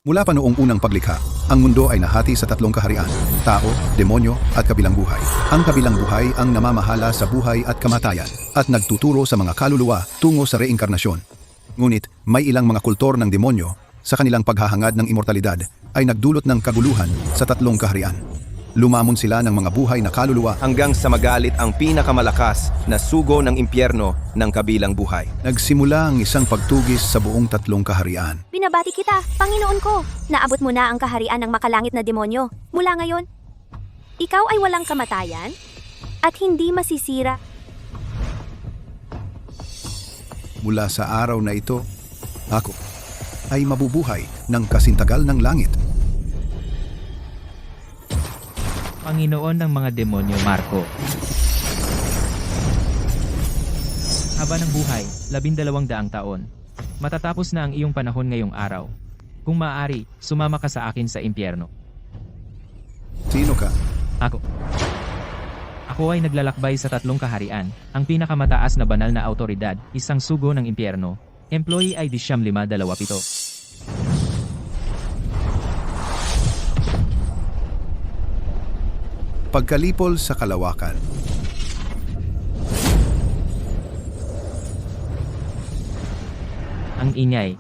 Mula pa noong unang paglikha, ang mundo ay nahati sa tatlong kaharian, tao, demonyo at kabilang buhay. Ang kabilang buhay ang namamahala sa buhay at kamatayan at nagtuturo sa mga kaluluwa tungo sa reinkarnasyon. Ngunit may ilang mga kultor ng demonyo sa kanilang paghahangad ng immortalidad ay nagdulot ng kaguluhan sa tatlong kaharian. Lumamon sila ng mga buhay na kaluluwa hanggang sa magalit ang pinakamalakas na sugo ng impyerno ng kabilang buhay. Nagsimula ang isang pagtugis sa buong tatlong kaharian. Binabati kita, Panginoon ko. Naabot mo na ang kaharian ng makalangit na demonyo. Mula ngayon, ikaw ay walang kamatayan at hindi masisira. Mula sa araw na ito, ako ay mabubuhay ng kasintagal ng langit. Panginoon ng mga demonyo, Marco. Haba ng buhay, 12 taon. Matatapos na ang iyong panahon ngayong araw. Kung maaari, sumama ka sa akin sa impyerno. Sino ka? Ako. Ako ay naglalakbay sa tatlong kaharian. Ang pinakamataas na banal na autoridad, isang sugo ng impyerno. Employee ID 9527. Pagkalipol sa kalawakan. Ang ingay.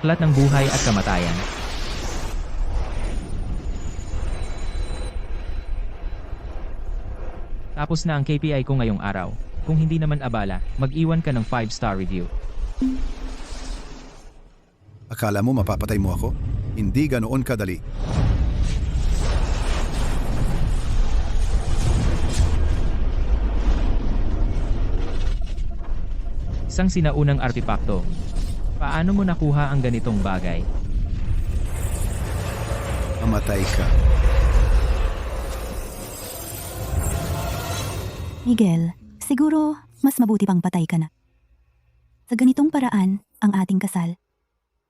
Aklat ng buhay at kamatayan. Tapos na ang KPI ko ngayong araw. Kung hindi naman abala, mag-iwan ka ng 5-star review. Akala mo mapapatay mo ako? Hindi ganoon kadali. Isang sinaunang artipakto. Paano mo nakuha ang ganitong bagay? Mamatay ka. Miguel, siguro mas mabuti pang patay ka na. Sa ganitong paraan, ang ating kasal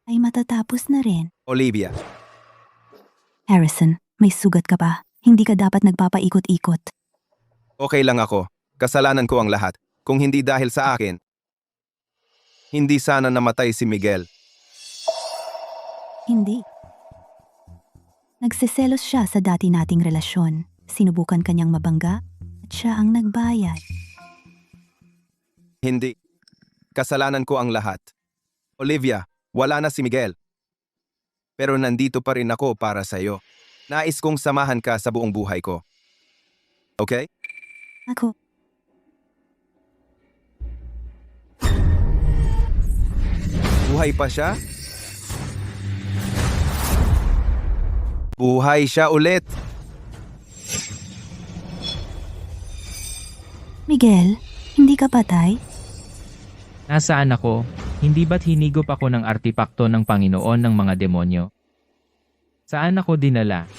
ay matatapos na rin. Olivia, Harrison, may sugat ka pa. Hindi ka dapat nagpapaikot-ikot. okay lang ako. Kasalanan ko ang lahat. Kung hindi dahil sa akin, hindi sana namatay si Miguel. Hindi. Nagsiselos siya sa dati nating relasyon. Sinubukan kanyang mabangga at siya ang nagbayad. Hindi. Kasalanan ko ang lahat. Olivia, wala na si Miguel. Pero nandito pa rin ako para sa'yo. Nais kong samahan ka sa buong buhay ko. Okay? Ako, Buhay pa siya? Buhay siya ulit. Miguel, hindi ka patay? Nasaan ako? Hindi ba't hinigop ako ng artipakto ng Panginoon ng mga demonyo? Saan ako dinala?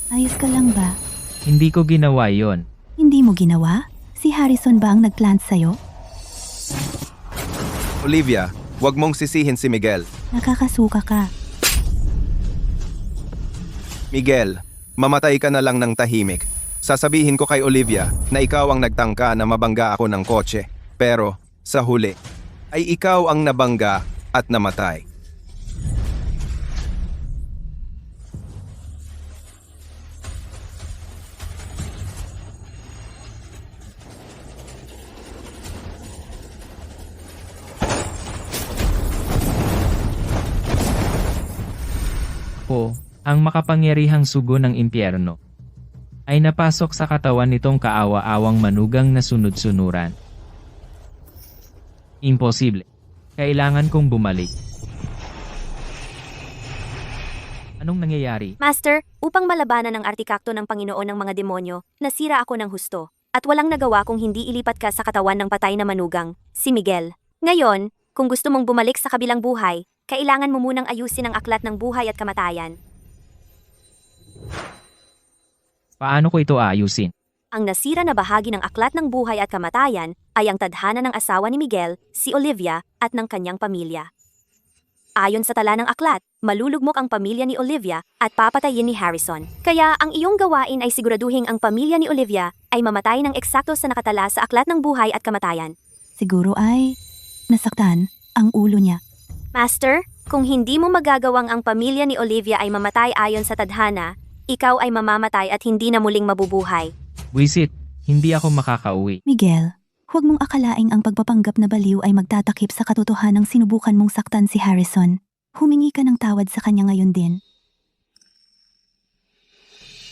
Ayos ka lang ba? Hindi ko ginawa yon. Hindi mo ginawa? Si Harrison ba ang nagplant sa'yo? Olivia, huwag mong sisihin si Miguel. Nakakasuka ka. Miguel, mamatay ka na lang ng tahimik. Sasabihin ko kay Olivia na ikaw ang nagtangka na mabangga ako ng kotse. Pero, sa huli, ay ikaw ang nabangga at namatay. Ako, ang makapangyarihang sugo ng impyerno, ay napasok sa katawan nitong kaawa-awang manugang na sunod-sunuran. Imposible. Kailangan kong bumalik. Anong nangyayari? Master, upang malabanan ang artikakto ng Panginoon ng mga demonyo, nasira ako ng husto. At walang nagawa kung hindi ilipat ka sa katawan ng patay na manugang, si Miguel. Ngayon, kung gusto mong bumalik sa kabilang buhay, kailangan mo munang ayusin ang aklat ng buhay at kamatayan. Paano ko ito aayusin? Ang nasira na bahagi ng aklat ng buhay at kamatayan ay ang tadhana ng asawa ni Miguel, si Olivia, at ng kanyang pamilya. Ayon sa tala ng aklat, malulugmok ang pamilya ni Olivia at papatayin ni Harrison. Kaya ang iyong gawain ay siguraduhin ang pamilya ni Olivia ay mamatay ng eksakto sa nakatala sa aklat ng buhay at kamatayan. Siguro ay nasaktan ang ulo niya. Master, kung hindi mo magagawang ang pamilya ni Olivia ay mamatay ayon sa tadhana, ikaw ay mamamatay at hindi na muling mabubuhay. Wisit, hindi ako makakauwi. Miguel, huwag mong akalaing ang pagpapanggap na baliw ay magtatakip sa katotohanang sinubukan mong saktan si Harrison. Humingi ka ng tawad sa kanya ngayon din.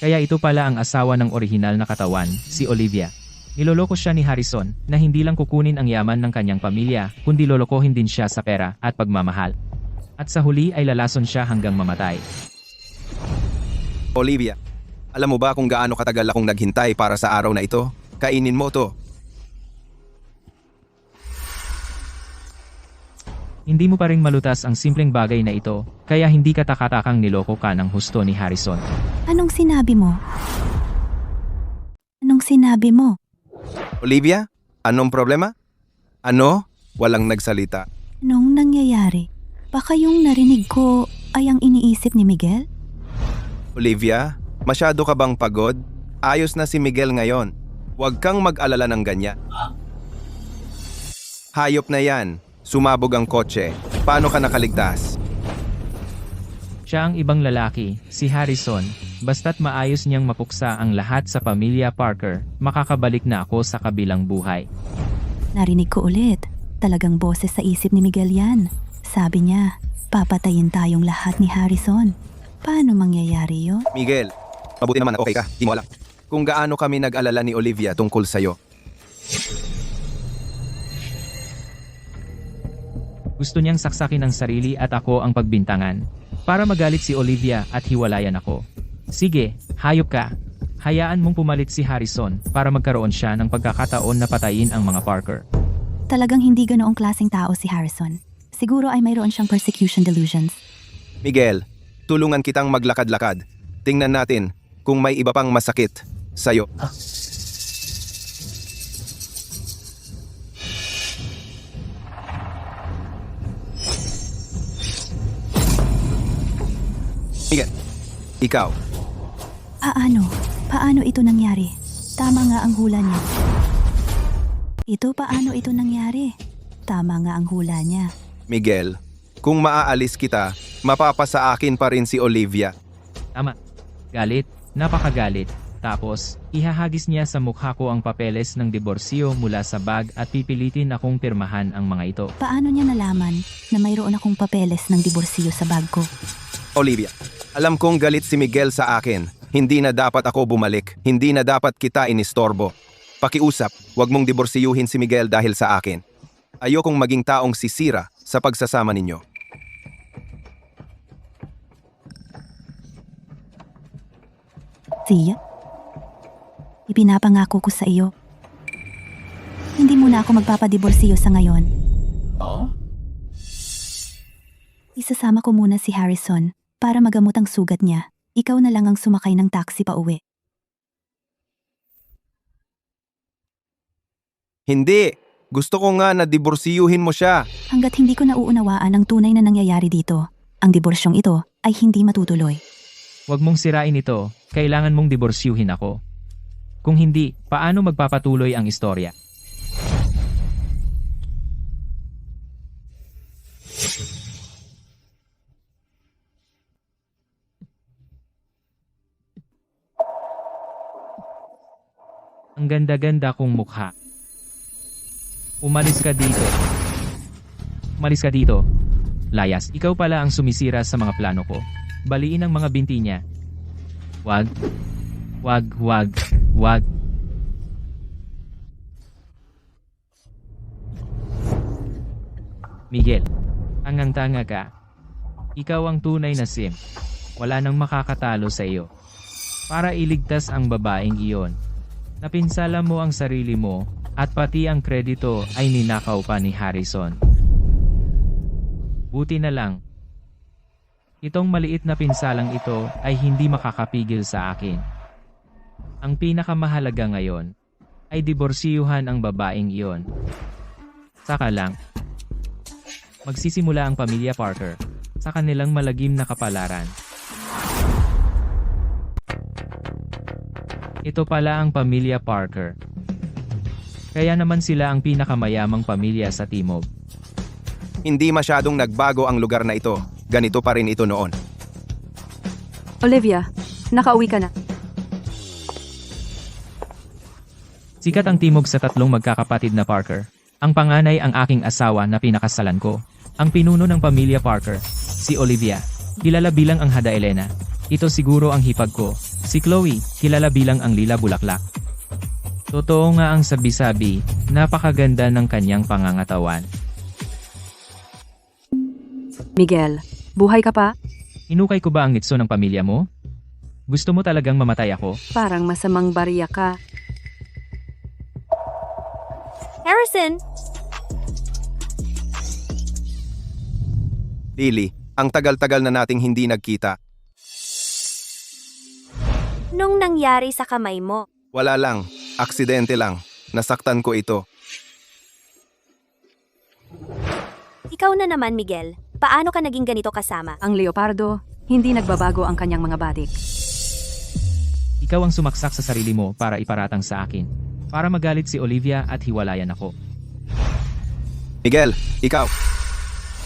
Kaya ito pala ang asawa ng orihinal na katawan, si Olivia. Niloloko siya ni Harrison na hindi lang kukunin ang yaman ng kanyang pamilya, kundi lolokohin din siya sa pera at pagmamahal. At sa huli ay lalason siya hanggang mamatay. Olivia, alam mo ba kung gaano katagal akong naghintay para sa araw na ito? Kainin mo to. Hindi mo pa rin malutas ang simpleng bagay na ito, kaya hindi ka takatakang niloko ka ng husto ni Harrison. Anong sinabi mo? Anong sinabi mo? Olivia, anong problema? Ano? Walang nagsalita. Anong nangyayari? Baka yung narinig ko ay ang iniisip ni Miguel? Olivia, masyado ka bang pagod? Ayos na si Miguel ngayon. Huwag kang mag-alala ng ganyan. Hayop na yan. Sumabog ang kotse. Paano ka nakaligtas? Siya ang ibang lalaki, si Harrison. Basta't maayos niyang mapuksa ang lahat sa pamilya Parker, makakabalik na ako sa kabilang buhay. Narinig ko ulit. Talagang boses sa isip ni Miguel yan. Sabi niya, papatayin tayong lahat ni Harrison. Paano mangyayari yun? Miguel, mabuti naman okay ka. Di mo alam kung gaano kami nag-alala ni Olivia tungkol sa'yo. Gusto niyang saksakin ang sarili at ako ang pagbintangan. Para magalit si Olivia at hiwalayan ako. Sige, hayop ka. Hayaan mong pumalit si Harrison para magkaroon siya ng pagkakataon na patayin ang mga Parker. Talagang hindi ganoong klaseng tao si Harrison. Siguro ay mayroon siyang persecution delusions. Miguel, tulungan kitang maglakad-lakad. Tingnan natin kung may iba pang masakit sa'yo. Miguel, ikaw. Paano ito nangyari? Tama nga ang hula niya. Paano ito nangyari? Tama nga ang hula niya. Miguel, kung maaalis kita, mapapasa akin pa rin si Olivia. Tama. Galit, napakagalit. Tapos, ihahagis niya sa mukha ko ang papeles ng diborsyo mula sa bag at pipilitin akong pirmahan ang mga ito. Paano niya nalaman na mayroon akong papeles ng diborsyo sa bag ko? Olivia, alam kong galit si Miguel sa akin. Hindi na dapat ako bumalik. Hindi na dapat kita inistorbo. Pakiusap, huwag mong diborsiyuhin si Miguel dahil sa akin. Ayokong maging taong sisira sa pagsasama ninyo. Siya? Ipinapangako ko sa iyo. Hindi muna ako magpapadiborsiyo sa ngayon. Isasama ko muna si Harrison para magamot ang sugat niya. Ikaw na lang ang sumakay ng taxi pa uwi. Hindi! Gusto ko nga na diborsiyuhin mo siya. Hanggat hindi ko nauunawaan ang tunay na nangyayari dito, ang diborsyong ito ay hindi matutuloy. Huwag mong sirain ito, kailangan mong diborsyuhin ako. Kung hindi, paano magpapatuloy ang istorya? Ang ganda-ganda kong mukha. Umalis ka dito. Umalis ka dito. Layas, ikaw pala ang sumisira sa mga plano ko. Baliin ang mga binti niya. Wag. Wag, wag, wag. Miguel, tangang-tanga ka. Ikaw ang tunay na sim. Wala nang makakatalo sa iyo. Para iligtas ang babaeng iyon. Napinsala mo ang sarili mo, at pati ang kredito ay ninakaw pa ni Harrison. Buti na lang. Itong maliit na pinsalang ito ay hindi makakapigil sa akin. Ang pinakamahalaga ngayon ay diborsiyuhan ang babaeng iyon. Saka lang, magsisimula ang pamilya Parker. sa kanilang malagim na kapalaran. Ito pala ang pamilya Parker. Kaya naman sila ang pinakamayamang pamilya sa Timog. Hindi masyadong nagbago ang lugar na ito. Ganito pa rin ito noon. Olivia, nakauwi ka na. Sikat ang Timog sa tatlong magkakapatid na Parker. Ang panganay ang aking asawa na pinakasalan ko. Ang pinuno ng pamilya Parker, si Olivia. Kilala bilang ang Hada Elena. Ito siguro ang hipag ko. Si Chloe, kilala bilang ang Lila Bulaklak. Totoo nga ang sabi-sabi, napakaganda ng kanyang pangangatawan. Miguel, buhay ka pa? Hinukay ko ba ang nitso ng pamilya mo? Gusto mo talagang mamatay ako? Parang masamang bariya ka. Harrison! Lily, ang tagal-tagal na nating hindi nagkita. Nung nangyari sa kamay mo, Wala lang, aksidente lang. Nasaktan ko ito. ikaw na naman Miguel, paano ka naging ganito kasama? Ang leopardo, hindi nagbabago ang kanyang mga badik. Ikaw ang sumaksak sa sarili mo para iparatang sa akin. Para magalit si Olivia at hiwalayan ako. Miguel, ikaw.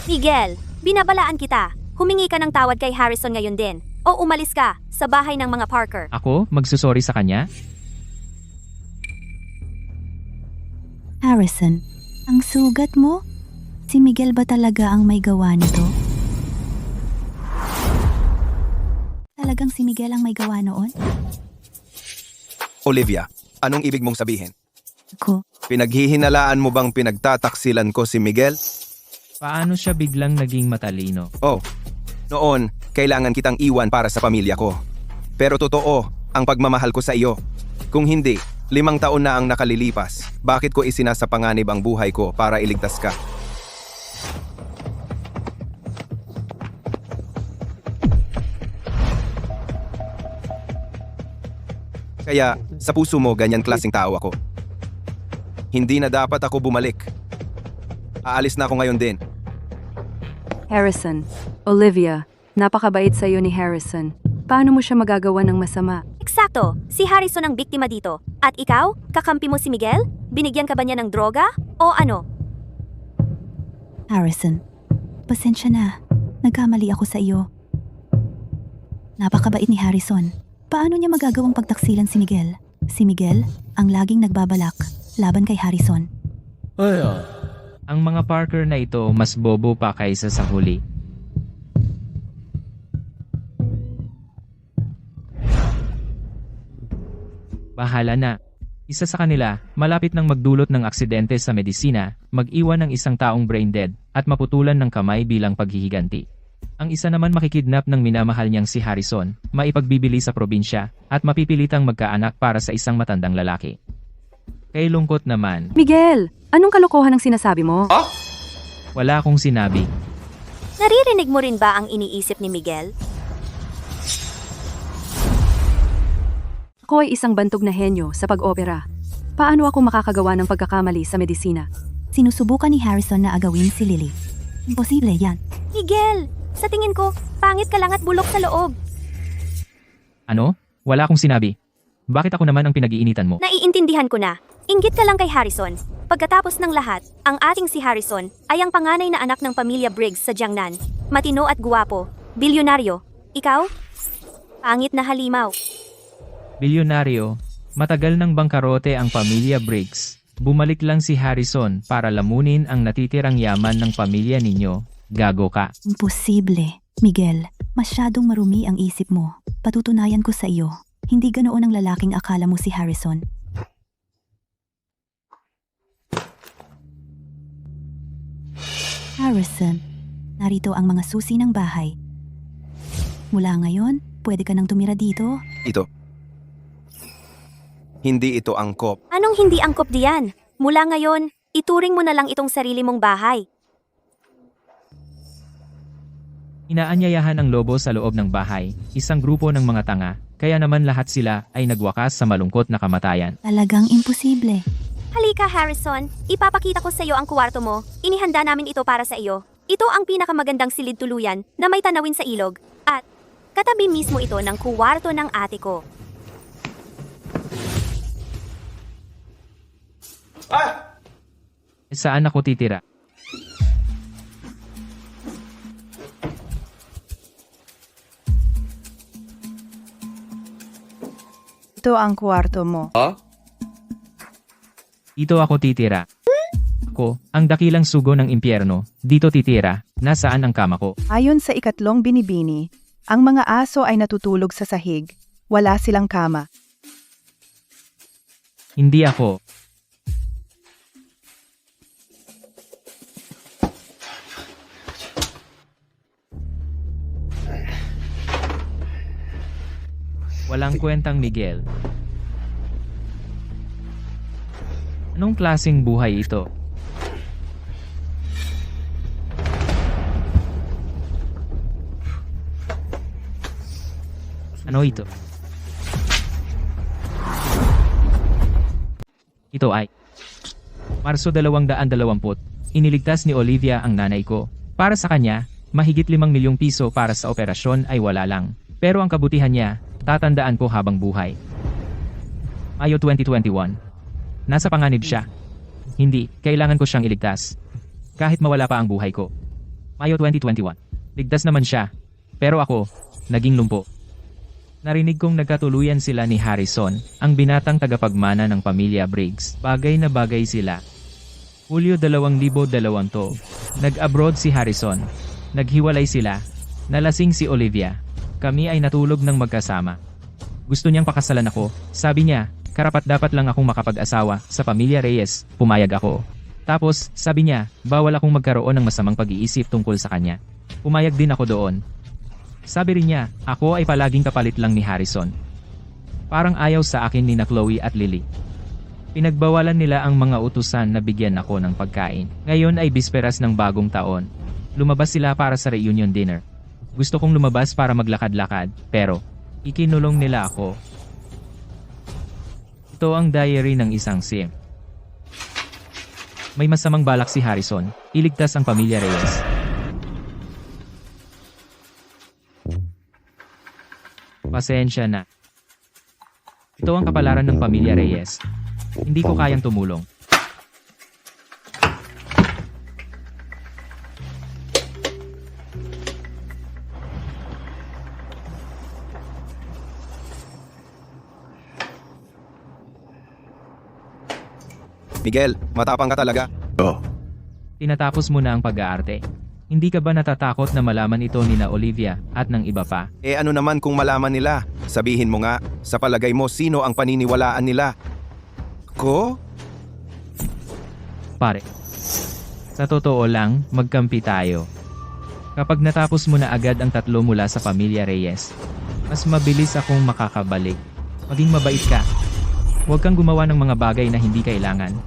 Miguel, binabalaan kita. Humingi ka ng tawad kay Harrison ngayon din. O umalis ka sa bahay ng mga Parker. Ako, magsusorry sa kanya? Harrison, ang sugat mo? Si Miguel ba talaga ang may gawa nito? Talagang si Miguel ang may gawa noon? Olivia, anong ibig mong sabihin? Ako, Pinaghihinalaan mo bang pinagtataksilan ko si Miguel? Paano siya biglang naging matalino? Oh, noon, kailangan kitang iwan para sa pamilya ko. Pero totoo, ang pagmamahal ko sa iyo. Kung hindi, 5 taon na ang nakalilipas. Bakit ko isinasapanganib ang buhay ko para iligtas ka? Kaya, sa puso mo, ganyan klaseng tao ako. Hindi na dapat ako bumalik. Aalis na ako ngayon din. Harrison, Olivia, napakabait sa iyo ni Harrison. Paano mo siya magagawa ng masama? Eksakto, si Harrison ang biktima dito. At ikaw, kakampi mo si Miguel? Binigyan ka ba niya ng droga? O ano? Harrison, pasensya na. Nagkamali ako sa iyo. Napakabait ni Harrison. Paano niya magagawang pagtaksilan si Miguel? Si Miguel, ang laging nagbabalak laban kay Harrison. Ang mga Parker na ito mas bobo pa kaysa sa huli. Bahala na. Isa sa kanila, malapit nang magdulot ng aksidente sa medisina, mag-iwan ng isang taong brain dead, at maputulan ng kamay bilang paghihiganti. Ang isa naman makikidnap ng minamahal niyang si Harrison, maipagbibili sa probinsya, at mapipilitang magkaanak para sa isang matandang lalaki. Kay lungkot naman, Miguel, anong kalokohan ang sinasabi mo? wala akong sinabi. Naririnig mo rin ba ang iniisip ni Miguel? Ako ay isang bantog na henyo sa pag-opera. Paano ako makakagawa ng pagkakamali sa medisina? Sinusubukan ni Harrison na agawin si Lily. Imposible yan. Miguel, sa tingin ko, pangit ka lang at bulok sa loob. Ano? Wala akong sinabi. Bakit ako naman ang pinag-iinitan mo? Naiintindihan ko na. Inggit ka lang kay Harrison. Pagkatapos ng lahat, ang ating si Harrison ay ang panganay na anak ng pamilya Briggs sa Jiangnan. Matino at guwapo. Bilyonaryo. Ikaw? Pangit na halimaw. Bilyonaryo, matagal ng bangkarote ang pamilya Briggs. Bumalik lang si Harrison para lamunin ang natitirang yaman ng pamilya ninyo. Gago ka. Imposible. Miguel, masyadong marumi ang isip mo. Patutunayan ko sa iyo. Hindi ganoon ang lalaking akala mo si Harrison. Harrison, narito ang mga susi ng bahay. Mula ngayon, pwede ka nang tumira dito. Ito. Hindi ito angkop. Anong hindi angkop diyan? Mula ngayon, ituring mo na lang itong sarili mong bahay. Inaanyayahan ng lobo sa loob ng bahay, isang grupo ng mga tanga, kaya naman lahat sila ay nagwakas sa malungkot na kamatayan. Talagang imposible. Halika Harrison, ipapakita ko sa iyo ang kwarto mo. Inihanda namin ito para sa iyo. Ito ang pinakamagandang silid tuluyan na may tanawin sa ilog at katabi mismo ito ng kuwarto ng ate ko. Saan ako titira? Ito ang kwarto mo. Dito ako titira. Ako, ang dakilang sugo ng impyerno, dito titira, nasaan ang kama ko? Ayon sa ikatlong binibini, ang mga aso ay natutulog sa sahig. Wala silang kama. Hindi ako. Walang kwentang Miguel. Anong klaseng buhay ito? Ano ito? Ito ay Marso 220. Iniligtas ni Olivia ang nanay ko. Para sa kanya, mahigit 5 milyong piso para sa operasyon ay wala lang. Pero ang kabutihan niya, tatandaan ko habang buhay. Mayo 2021. Nasa panganib siya. Hindi, kailangan ko siyang iligtas. Kahit mawala pa ang buhay ko. Mayo 2021. Ligtas naman siya. Pero ako, naging lumpo. Narinig kong nagkatuluyan sila ni Harrison, ang binatang tagapagmana ng pamilya Briggs. Bagay na bagay sila. Hulyo 2002. Nag-abroad si Harrison. Naghiwalay sila. Nalasing si Olivia. Kami ay natulog ng magkasama. Gusto niyang pakasalan ako. Sabi niya, karapat-dapat lang akong makapag-asawa sa pamilya Reyes. Pumayag ako. Tapos, sabi niya, bawal akong magkaroon ng masamang pag-iisip tungkol sa kanya. Pumayag din ako doon. Sabi rin niya, ako ay palaging kapalit lang ni Harrison. Parang ayaw sa akin ni na Chloe at Lily. Pinagbawalan nila ang mga utusan na bigyan ako ng pagkain. Ngayon ay bisperas ng bagong taon. Lumabas sila para sa reunion dinner. Gusto kong lumabas para maglakad-lakad, pero ikinulong nila ako. Ito ang diary ng isang sim. May masamang balak si Harrison, iligtas ang pamilya Reyes. Pasensya na. Ito ang kapalaran ng pamilya Reyes. Hindi ko kayang tumulong. Miguel, matapang ka talaga. Tinatapos mo na ang pag-aarte. Hindi ka ba natatakot na malaman ito ni na Olivia at ng iba pa? Eh ano naman kung malaman nila? Sabihin mo nga, sa palagay mo sino ang paniniwalaan nila? Ko? Pare. Sa totoo lang, magkampi tayo. Kapag natapos mo na agad ang tatlo mula sa pamilya Reyes, mas mabilis akong makakabalik. Maging mabait ka. Huwag kang gumawa ng mga bagay na hindi kailangan.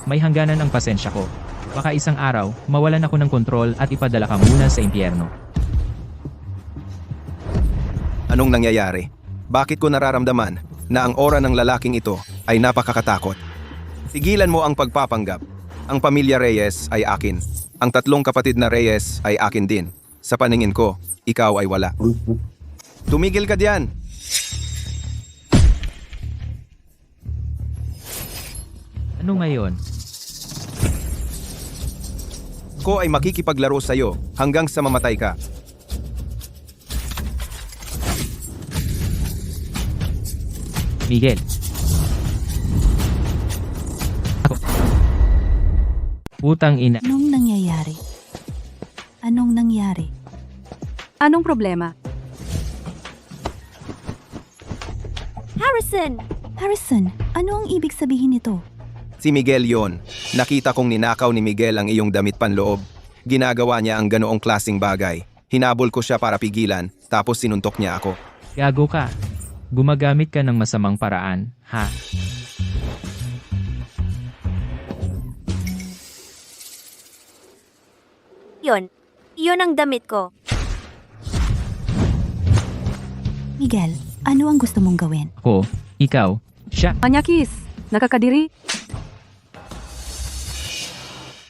May hangganan ang pasensya ko. Baka isang araw, mawalan ako ng kontrol at ipadala ka muna sa impyerno. Anong nangyayari? Bakit ko nararamdaman na ang aura ng lalaking ito ay napakakatakot? Tigilan mo ang pagpapanggap. Ang pamilya Reyes ay akin. Ang tatlong kapatid na Reyes ay akin din. Sa paningin ko, ikaw ay wala. Tumigil ka diyan! Ano ngayon? Ko ay makikipaglaro sa'yo hanggang sa mamatay ka. Miguel. Ako. Putang ina. Anong nangyayari? Anong nangyari? Anong problema? Harrison! Harrison, ano ang ibig sabihin nito? Si Miguel yon. Nakita kong ninakaw ni Miguel ang iyong damit panloob. Ginagawa niya ang ganoong klasing bagay. Hinabol ko siya para pigilan, tapos sinuntok niya ako. Gago ka. Gumagamit ka ng masamang paraan, ha? Yun ang damit ko. Miguel, ano ang gusto mong gawin? Ako, ikaw, siya. Anyakis! Nakakadiri?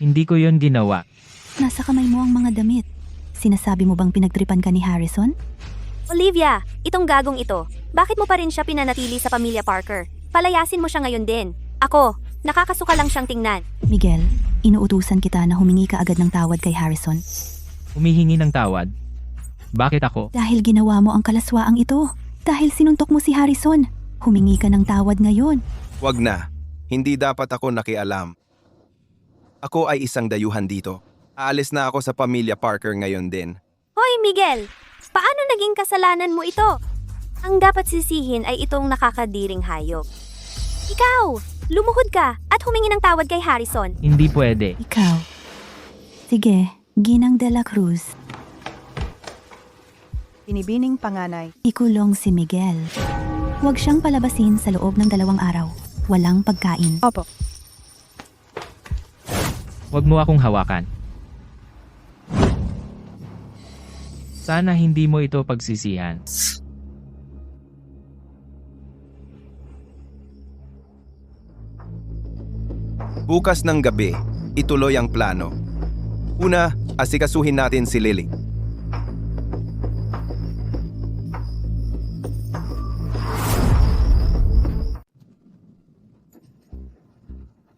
Hindi ko yon ginawa. Nasa kamay mo ang mga damit. Sinasabi mo bang pinagtripan ka ni Harrison? Olivia, itong gagong ito. Bakit mo pa rin siya pinanatili sa pamilya Parker? Palayasin mo siya ngayon din. Ako, nakakasuka lang siyang tingnan. Miguel, inuutusan kita na humingi ka agad ng tawad kay Harrison. Humihingi ng tawad? Bakit ako? Dahil ginawa mo ang kalaswaang ito. Dahil sinuntok mo si Harrison. Humingi ka ng tawad ngayon. Wag na. Hindi dapat ako nakialam. Ako ay isang dayuhan dito. Aalis na ako sa pamilya Parker ngayon din. Hoy Miguel, paano naging kasalanan mo ito? Ang dapat sisihin ay itong nakakadiring hayop. Ikaw, lumuhod ka at humingi ng tawad kay Harrison. Hindi pwede. Ikaw. Sige, Ginang de la Cruz. Binibining panganay. Ikulong si Miguel. Huwag siyang palabasin sa loob ng 2 araw. Walang pagkain. Opo. Huwag mo akong hawakan. Sana hindi mo ito pagsisihan. Bukas ng gabi, ituloy ang plano. Una, asikasuhin natin si Lily.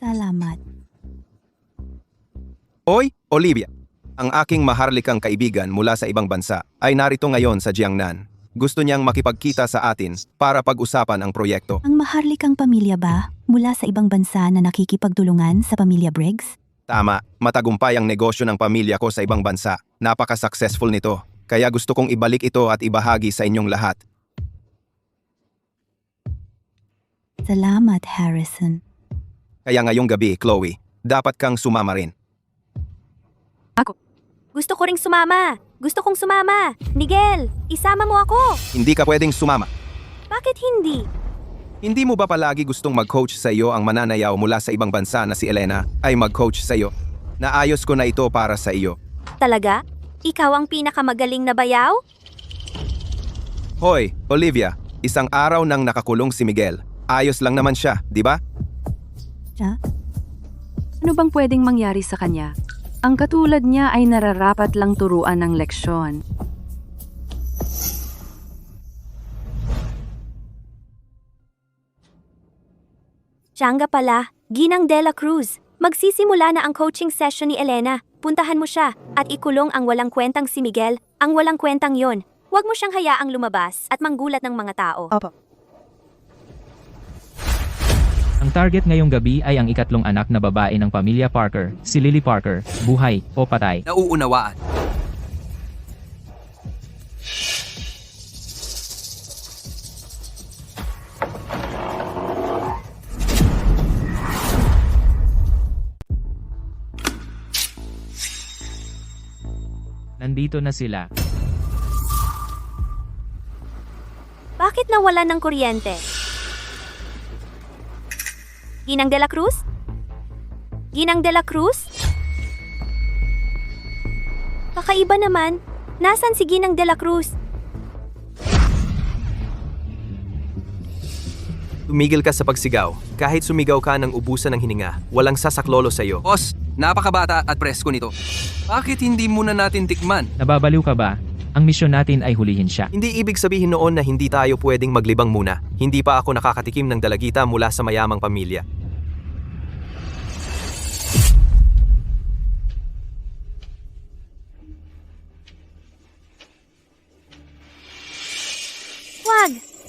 Salamat. Hoy, Olivia! Ang aking maharlikang kaibigan mula sa ibang bansa ay narito ngayon sa Jiangnan. Gusto niyang makipagkita sa atin para pag-usapan ang proyekto. Ang maharlikang pamilya ba mula sa ibang bansa na nakikipagtulungan sa pamilya Briggs? Tama, matagumpay ang negosyo ng pamilya ko sa ibang bansa. Napaka-successful nito. Kaya gusto kong ibalik ito at ibahagi sa inyong lahat. Salamat, Harrison. Kaya ngayong gabi, Chloe, dapat kang sumama rin. Gusto ko ring sumama. Gusto kong sumama. Miguel, isama mo ako. Hindi ka pwedeng sumama. Bakit hindi? Hindi mo ba palagi gustong mag-coach sa iyo ang mananayaw mula sa ibang bansa na si Elena ay mag-coach sa iyo? Naayos ko na ito para sa iyo. Talaga? Ikaw ang pinakamagaling na bayaw? Hoy, Olivia, isang araw nang nakakulong si Miguel. Ayos lang naman siya, di ba? Siya? Ano bang pwedeng mangyari sa kanya? Ang katulad niya ay nararapat lang turuan ng leksyon. Siya nga pala, Ginang de la Cruz. Magsisimula na ang coaching session ni Elena. Puntahan mo siya at ikulong ang walang kwentang si Miguel. Ang walang kwentang yon. Huwag mo siyang hayaang lumabas at manggulat ng mga tao. Opo. Ang target ngayong gabi ay ang ikatlong anak na babae ng pamilya Parker, si Lily Parker, buhay o patay. Nauunawaan. Nandito na sila. Bakit nawalan ng kuryente? Ginang de la Cruz? Ginang de la Cruz? Kakaiba naman. Nasaan si Ginang de la Cruz? Tumigil ka sa pagsigaw. Kahit sumigaw ka ng ubusan ng hininga, walang sasaklolo sa iyo. Boss, napakabata at presko nito. Bakit hindi muna natin tikman? Nababaliw ka ba? Ang misyon natin ay hulihin siya. Hindi ibig sabihin noon na hindi tayo pwedeng maglibang muna. Hindi pa ako nakakatikim ng dalagita mula sa mayamang pamilya.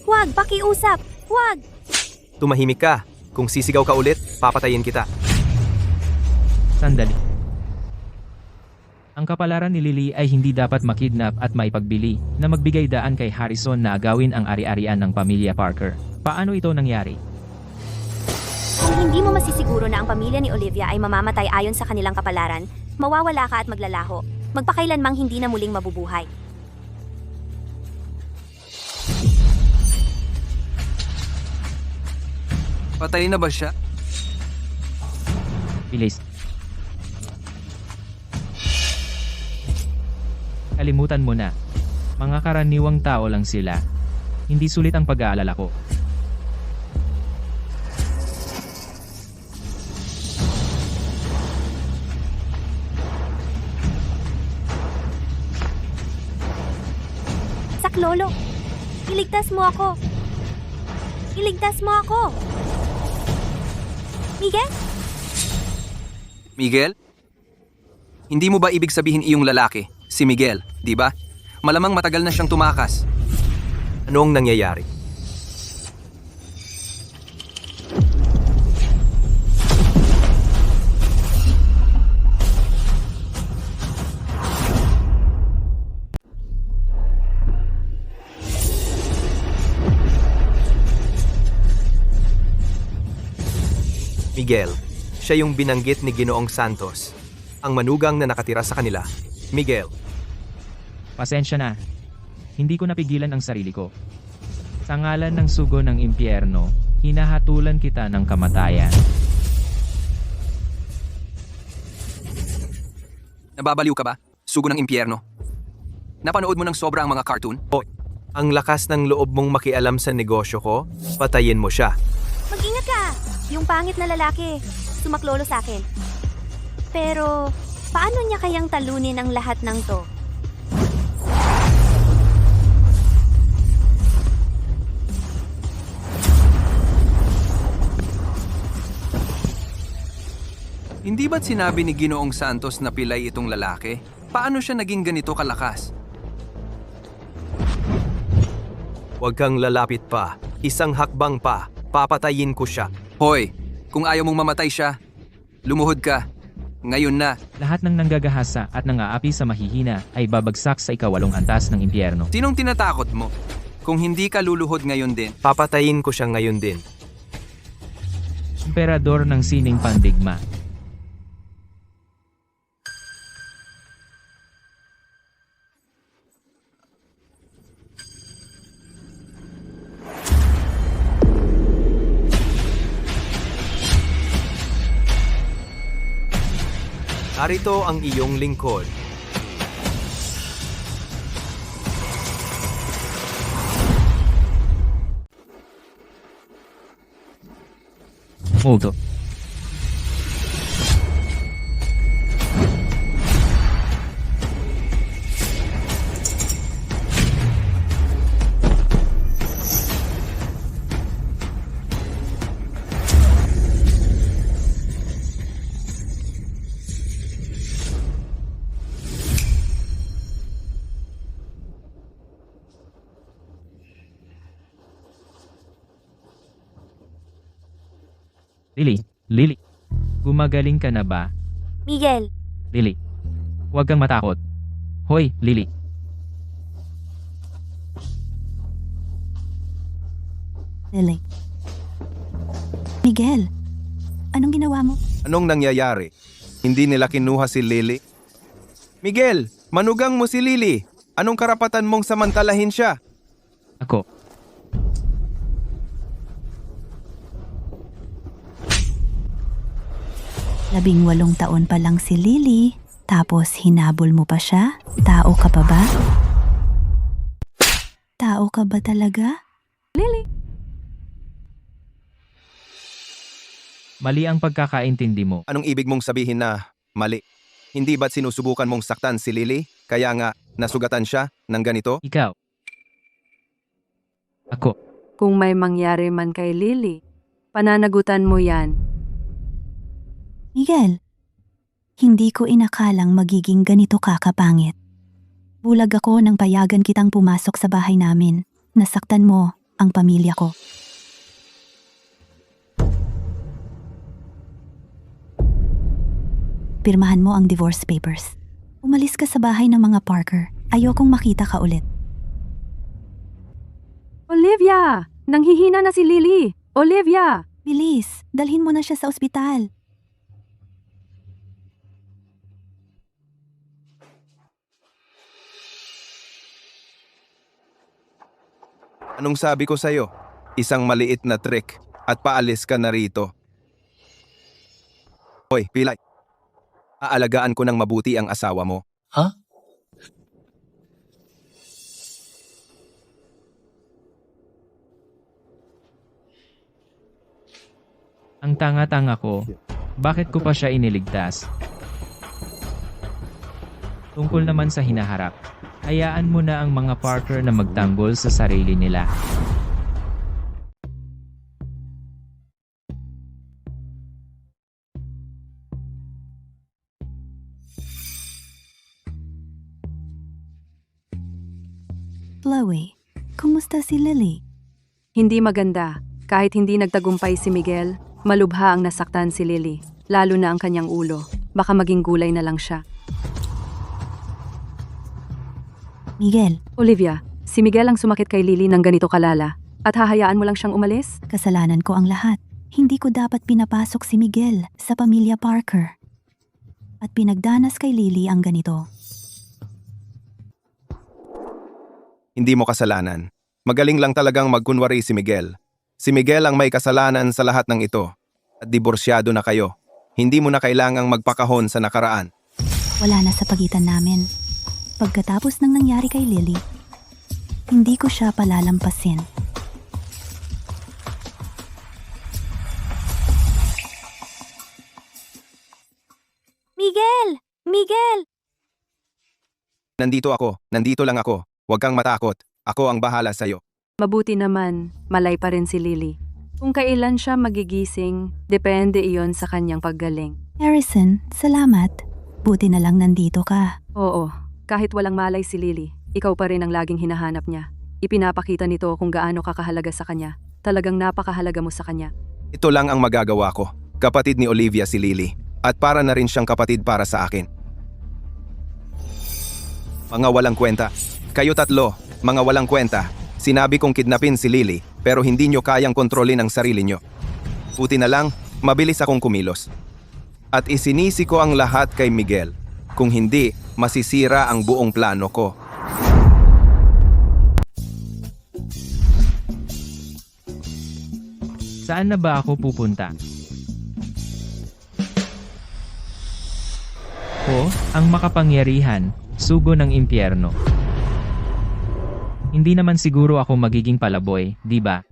Huwag, pakiusap. Huwag. Tumahimik ka. Kung sisigaw ka ulit, papatayin kita. Sandali. Ang kapalaran ni Lily ay hindi dapat makidnap at maipagbili na magbigay daan kay Harrison na agawin ang ari-arian ng pamilya Parker. Paano ito nangyari? Kung hindi mo masisiguro na ang pamilya ni Olivia ay mamamatay ayon sa kanilang kapalaran, mawawala ka at maglalaho. Magpakailanmang hindi na muling mabubuhay. Patay na ba siya? Bilis. Kalimutan mo na. Mga karaniwang tao lang sila. Hindi sulit ang pag-aalala ko. Lolo, iligtas mo ako. Iligtas mo ako. Miguel? Miguel? Hindi mo ba ibig sabihin iyong lalaki, si Miguel, di ba? Malamang matagal na siyang tumakas. Anong nangyayari? Miguel, siya yung binanggit ni Ginoong Santos, ang manugang na nakatira sa kanila. Miguel, Pasensya na. Hindi ko napigilan ang sarili ko. Sa ngalan ng sugo ng impyerno, hinahatulan kita ng kamatayan. Nababaliw ka ba? Sugo ng impyerno. Napanood mo ng sobra ang mga cartoon? ang lakas ng loob mong makialam sa negosyo ko, patayin mo siya. Mag-ingat ka! Yung pangit na lalaki, sumaklolo sa akin. Pero, paano niya kayang talunin ang lahat ng to? Hindi ba't sinabi ni Ginoong Santos na pilay itong lalaki? Paano siya naging ganito kalakas? Huwag kang lalapit pa. Isang hakbang pa. Papatayin ko siya. Hoy, kung ayaw mong mamatay siya, lumuhod ka. Ngayon na. Lahat ng nanggagahasa at nang-aapi sa mahihina ay babagsak sa ikawalong antas ng impyerno. Sinong tinatakot mo? Kung hindi ka luluhod ngayon din, Papatayin ko siya ngayon din. Emperador ng sining pandigma. Narito ang iyong lingkod. Multo. Lily, gumagaling ka na ba? Miguel, Lily, huwag kang matakot. Hoy, Lily. Lily. Miguel, anong ginawa mo? Anong nangyayari? Hindi nila kinuha si Lily? Miguel, manugang mo si Lily. Anong karapatan mong samantalahin siya? Ako. Labing-walong taon pa lang si Lily, tapos hinabol mo pa siya? Tao ka pa ba? Tao ka ba talaga? Mali ang pagkakaintindi mo. Anong ibig mong sabihin na mali? Hindi ba't sinusubukan mong saktan si Lily? Kaya nga, nasugatan siya ng ganito? Ikaw. Ako. Kung may mangyari man kay Lily, pananagutan mo yan. Miguel, hindi ko inakalang magiging ganito ka kapangit. Bulag ako nang payagan kitang pumasok sa bahay namin. Nasaktan mo ang pamilya ko. Pirmahan mo ang divorce papers. Umalis ka sa bahay ng mga Parker. Ayokong makita ka ulit. Olivia! Nanghihina na si Lily! Olivia! Bilis, dalhin mo na siya sa ospital. Anong sabi ko sa'yo? Isang maliit na trick at paalis ka na rito. Hoy, Pilay. Aalagaan ko ng mabuti ang asawa mo. Ang tanga-tanga ko. Bakit ko pa siya iniligtas? Tungkol naman sa hinaharap. Hayaan mo na ang mga Parker na magtanggol sa sarili nila. Chloe, kumusta si Lily? Hindi maganda. Kahit hindi nagtagumpay si Miguel, malubha ang nasaktan si Lily. Lalo na ang kanyang ulo. Baka maging gulay na lang siya. Miguel, Olivia, si Miguel ang sumakit kay Lily ng ganito kalala. At hahayaan mo lang siyang umalis? kasalanan ko ang lahat. Hindi ko dapat pinapasok si Miguel sa pamilya Parker. At pinagdanas kay Lily ang ganito. Hindi mo kasalanan. Magaling lang talagang magkunwari si Miguel. Si Miguel ang may kasalanan sa lahat ng ito. At diborsyado na kayo. Hindi mo na kailangang magpakahon sa nakaraan. Wala na sa pagitan namin. Pagkatapos ng nangyari kay Lily, hindi ko siya palalampasin. Miguel! Miguel! Nandito ako. Nandito lang ako. Huwag kang matakot. Ako ang bahala sa'yo. Mabuti naman, malay pa rin si Lily. Kung kailan siya magigising, depende iyon sa kanyang paggaling. Harrison, salamat. Buti na lang nandito ka. Oo, kahit walang malay si Lily, ikaw pa rin ang laging hinahanap niya. Ipinapakita nito kung gaano kakahalaga sa kanya. Talagang napakahalaga mo sa kanya. Ito lang ang magagawa ko. Kapatid ni Olivia si Lily. At para na rin siyang kapatid para sa akin. Mga walang kwenta. Kayo tatlo, mga walang kwenta. Sinabi kong kidnapin si Lily, pero hindi nyo kayang kontrolin ang sarili nyo. Buti na lang, mabilis akong kumilos. At isinisi ko ang lahat kay Miguel. Kung hindi, masisira ang buong plano ko. Saan na ba ako pupunta? Ko, ang makapangyarihan, sugo ng impyerno. Hindi naman siguro ako magiging palaboy, di ba?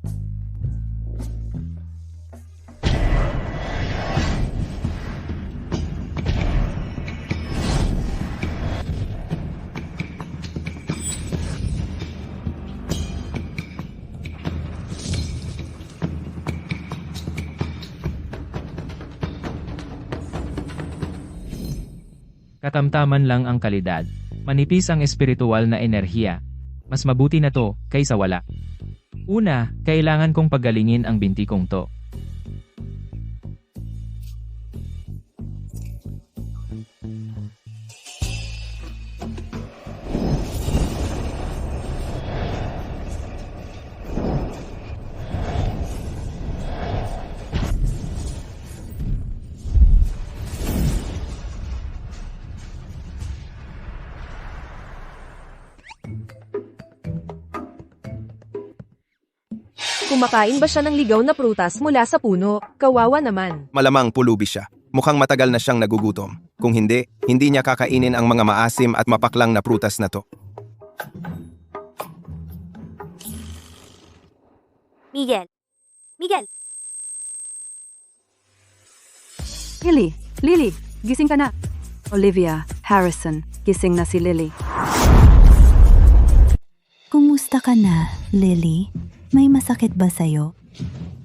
Katamtaman lang ang kalidad. Manipis ang espiritual na enerhiya. Mas mabuti na to, kaysa wala. Una, kailangan kong pagalingin ang binti kong to. Kumakain ba siya ng ligaw na prutas mula sa puno? Kawawa naman. Malamang pulubi siya. Mukhang matagal na siyang nagugutom. Kung hindi, hindi niya kakainin ang mga maasim at mapaklang na prutas na to. Miguel! Miguel! Lily, gising ka na. Olivia, Harrison, gising na si Lily. Kumusta ka na, Lily? May masakit ba sa'yo?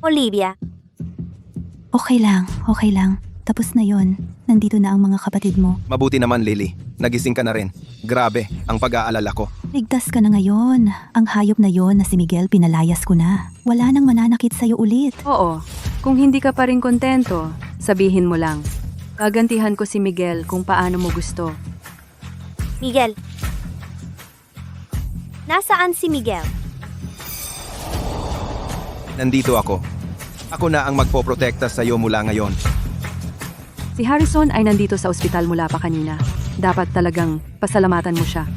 Olivia! Okay lang. Tapos na yon. Nandito na ang mga kapatid mo. Mabuti naman, Lily. Nagising ka na rin. Grabe, ang pag-aalala ko. Ligtas ka na ngayon. Ang hayop na yon na si Miguel pinalayas ko na. Wala nang mananakit sa'yo ulit. Oo, kung hindi ka pa rin kontento, sabihin mo lang. Gagantihan ko si Miguel kung paano mo gusto. Miguel! Nasaan si Miguel? Nandito ako. Ako na ang magpoprotekta sa iyo mula ngayon. Si Harrison ay nandito sa ospital mula pa kanina. Dapat talagang pasalamatan mo siya.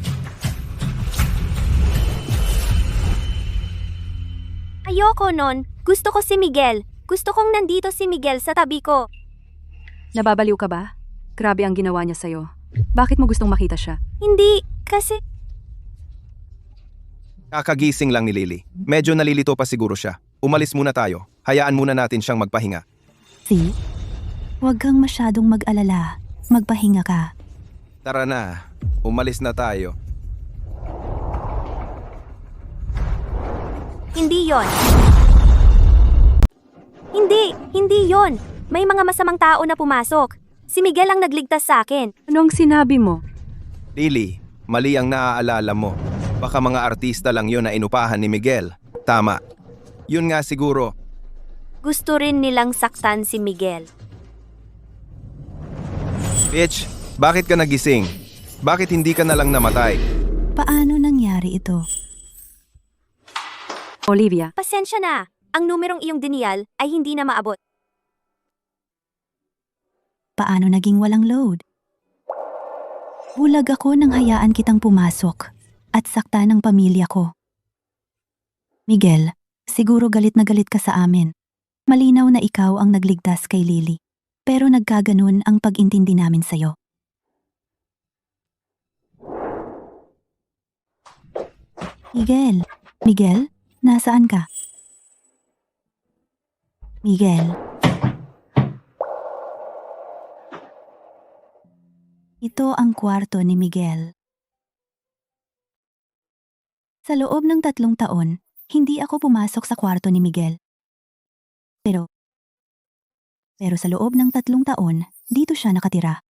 Ayoko nun. Gusto ko si Miguel. Gusto kong nandito si Miguel sa tabi ko. Nababaliw ka ba? Grabe ang ginawa niya sa'yo. Bakit mo gustong makita siya? Hindi, kasi... Kakagising lang ni Lily. Medyo nalilito pa siguro siya. Umalis muna tayo. Hayaan muna natin siyang magpahinga. See? Huwag kang masyadong mag-alala. Magpahinga ka. Tara na. Umalis na tayo. Hindi yon. Hindi yon. May mga masamang tao na pumasok. Si Miguel ang nagligtas sa akin. Anong sinabi mo? Lily, mali ang naaalala mo. Baka mga artista lang yun na inupahan ni Miguel. Tama. Yun nga siguro. Gusto rin nilang saktan si Miguel. Bitch, bakit ka nagising? Bakit hindi ka na lang namatay? Paano nangyari ito? Olivia, Pasensya na. Ang numerong iyong diniyal ay hindi na maabot. Paano naging walang load? Bulag ako nang hayaan kitang pumasok at sakta ng pamilya ko. Miguel, siguro galit na galit ka sa amin. Malinaw na ikaw ang nagligtas kay Lily. Pero nagkaganon ang pag-intindi namin sa'yo. Miguel, nasaan ka? Miguel. Ito ang kwarto ni Miguel. Sa loob ng 3 taon, hindi ako pumasok sa kwarto ni Miguel. Pero sa loob ng 3 taon, dito siya nakatira.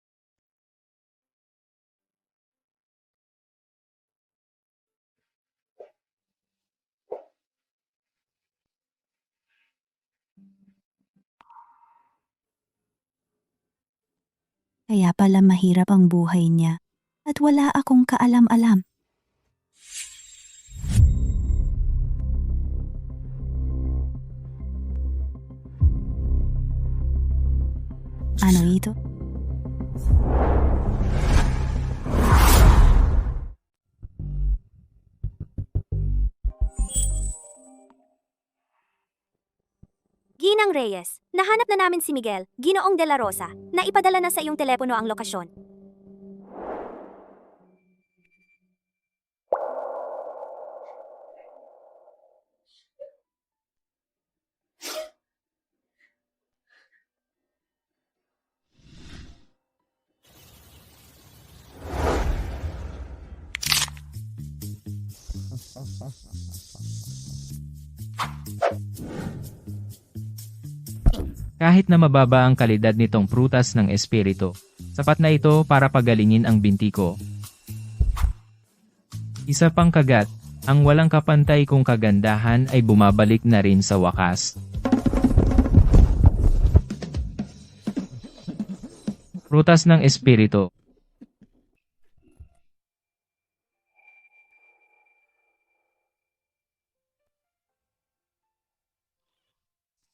Kaya pala mahirap ang buhay niya at wala akong kaalam-alam. Ano ito? Ginang Reyes, nahanap na namin si Miguel, Ginoong De La Rosa, na ipadala na sa iyong telepono ang lokasyon. Kahit na mababa ang kalidad nitong prutas ng espiritu, sapat na ito para pagalingin ang binti ko. Isa pang kagat, ang walang kapantay kong kagandahan ay bumabalik na rin sa wakas. Prutas ng espiritu.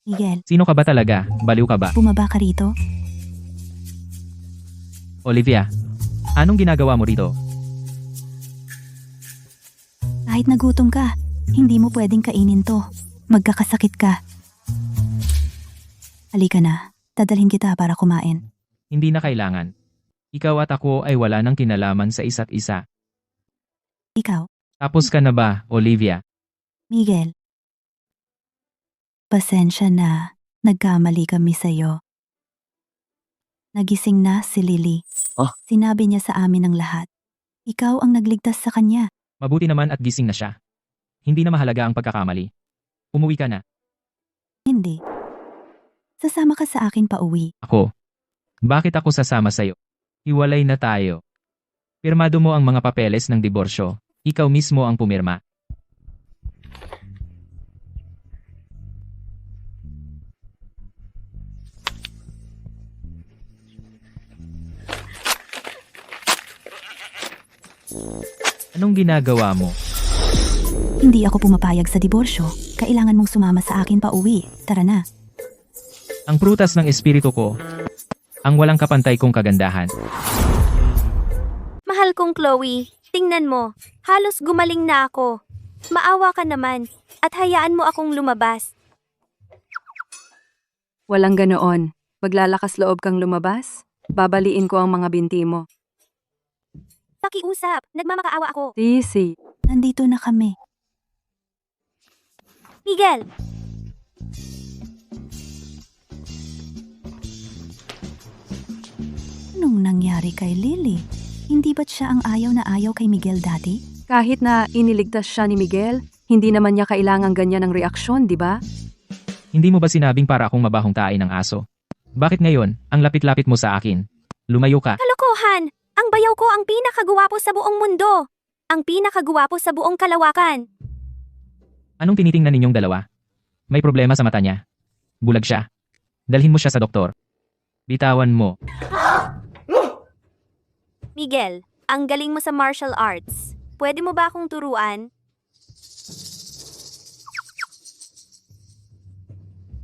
Miguel, Sino ka ba talaga? Baliw ka ba? bumaba ka rito? Olivia, anong ginagawa mo rito? Kahit nagutom ka, hindi mo pwedeng kainin to. Magkakasakit ka. Halika na, dadalhin kita para kumain. Hindi na kailangan. Ikaw at ako ay wala nang kinalaman sa isa't isa. Ikaw, Tapos ka na ba, Olivia? Miguel. Pasensya na, nagkamali kami sa'yo. Nagising na si Lily. Sinabi niya sa amin ang lahat. Ikaw ang nagligtas sa kanya. Mabuti naman at gising na siya. Hindi na mahalaga ang pagkakamali. Umuwi ka na. Hindi. Sasama ka sa akin pa uwi. Ako? Bakit ako sasama sa'yo? Hiwalay na tayo. Pirmado mo ang mga papeles ng diborsyo. Ikaw mismo ang pumirma. Anong ginagawa mo? Hindi ako pumapayag sa diborsyo. Kailangan mong sumama sa akin pa uwi. Tara na. Ang prutas ng espiritu ko. Ang walang kapantay kong kagandahan. Mahal kong Chloe, tingnan mo, halos gumaling na ako. Maawa ka naman, at hayaan mo akong lumabas. walang ganoon. Maglalakas loob kang lumabas? Babaliin ko ang mga binti mo. Pakiusap, nagmamakaawa ako. Sisi. Nandito na kami. Miguel! Anong nangyari kay Lily? Hindi ba't siya ang ayaw na ayaw kay Miguel dati? Kahit na iniligtas siya ni Miguel, Hindi naman niya kailangang ganyan ng reaksyon, di ba? Hindi mo ba sinabing para akong mabahong tae ng aso? Bakit ngayon, ang lapit-lapit mo sa akin? Lumayo ka. Kalokohan! Ang bayaw ko ang pinakagwapo sa buong mundo! Ang pinakagwapo sa buong kalawakan! Anong tinitingnan ninyong dalawa? May problema sa mata niya. Bulag siya. Dalhin mo siya sa doktor. Bitawan mo. Miguel, ang galing mo sa martial arts. Pwede mo ba akong turuan?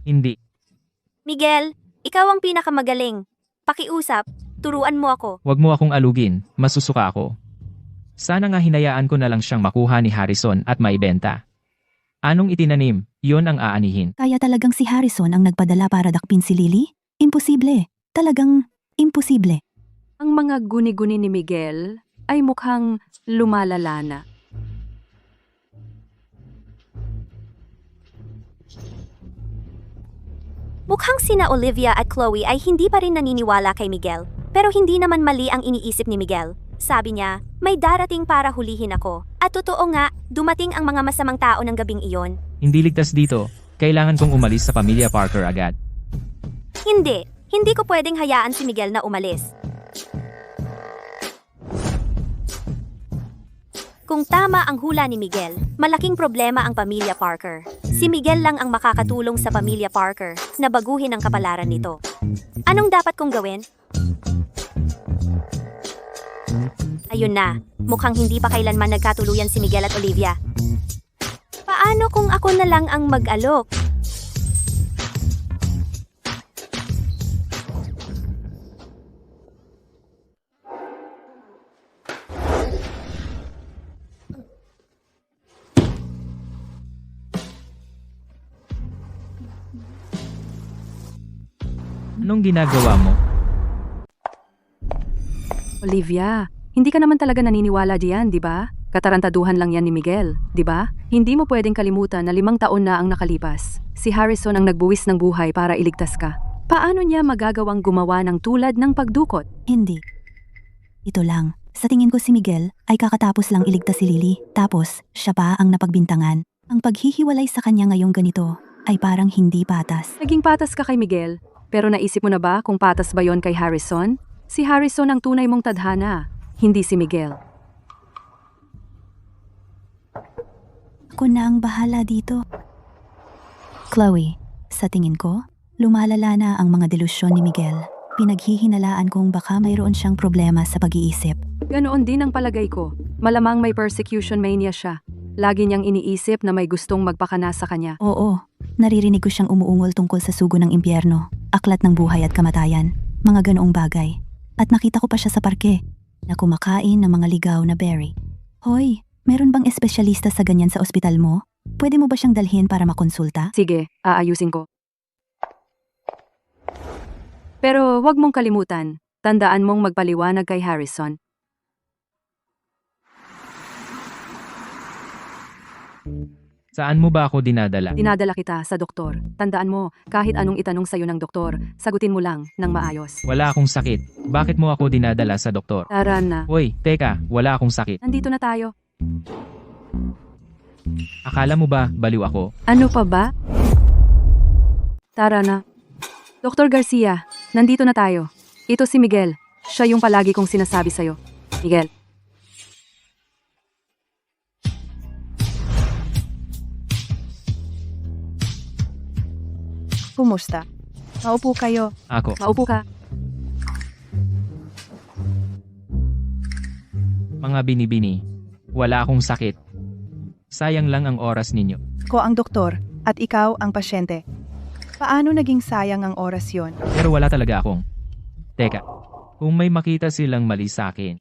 Hindi. Miguel, ikaw ang pinakamagaling. Pakiusap, turuan mo ako. Huwag mo akong alugin, masusuka ako. Sana nga hinayaan ko na lang siyang makuha ni Harrison at maibenta. Anong itinanim, yon ang aanihin. Kaya talagang si Harrison ang nagpadala para dakpin si Lily? Imposible. Talagang imposible. Ang mga guni-guni ni Miguel ay mukhang lumalala na. Mukhang sina Olivia at Chloe ay hindi pa rin naniniwala kay Miguel. Pero hindi naman mali ang iniisip ni Miguel. Sabi niya, may darating para hulihin ako. At totoo nga, dumating ang mga masamang tao ng gabing iyon. Hindi ligtas dito. Kailangan kong umalis sa pamilya Parker agad. Hindi ko pwedeng hayaan si Miguel na umalis. Kung tama ang hula ni Miguel, malaking problema ang pamilya Parker. Si Miguel lang ang makakatulong sa pamilya Parker na baguhin ang kapalaran nito. Anong dapat kong gawin? Ayun na, mukhang hindi pa kailanman nagkatuluyan si Miguel at Olivia. Paano kung ako na lang ang mag-alok? Anong ginagawa mo? Olivia, hindi ka naman talaga naniniwala diyan, di ba? Katarantaduhan lang yan ni Miguel, di ba? Hindi mo pwedeng kalimutan na 5 taon na ang nakalipas. Si Harrison ang nagbuwis ng buhay para iligtas ka. Paano niya magagawang gumawa ng tulad ng pagdukot? Hindi. Ito lang. Sa tingin ko si Miguel ay kakatapos lang iligtas si Lily. Tapos, siya pa ang napagbintangan. Ang paghihiwalay sa kanya ngayong ganito ay parang hindi patas. Naging patas ka kay Miguel, pero naisip mo na ba kung patas ba yon kay Harrison? Si Harrison ang tunay mong tadhana, hindi si Miguel. Ako na ang bahala dito. Chloe, sa tingin ko, lumalala na ang mga delusyon ni Miguel. Pinaghihinalaan kong baka mayroon siyang problema sa pag-iisip. Ganoon din ang palagay ko. Malamang may persecution mania siya. Lagi niyang iniisip na may gustong magpakana sa kanya. Oo, naririnig ko siyang umuungol tungkol sa sugo ng impyerno, aklat ng buhay at kamatayan, mga ganoong bagay. At nakita ko pa siya sa parke, na kumakain ng mga ligaw na berry. Hoy, meron bang espesyalista sa ganyan sa ospital mo? Pwede mo ba siyang dalhin para makonsulta? Sige, aayusin ko. Pero huwag mong kalimutan, tandaan mong magpaliwanag kay Harrison. Saan mo ba ako dinadala? Dinadala kita sa doktor. Tandaan mo, kahit anong itanong sa'yo ng doktor, sagutin mo lang ng maayos. Wala akong sakit. Bakit mo ako dinadala sa doktor? Tara na. Hoy, teka, wala akong sakit. Nandito na tayo. Akala mo ba baliw ako? Ano pa ba? Tara na. Dr. Garcia, nandito na tayo. Ito si Miguel. Siya yung palagi kong sinasabi sa'yo. Miguel. Kumusta? Maupo kayo. Ako. Maupo ka. Mga binibini. Wala akong sakit. Sayang lang ang oras ninyo. Ko ang doktor at ikaw ang pasyente. Paano naging sayang ang oras yon? Pero wala talaga akong. Teka, kung may makita silang mali sa akin,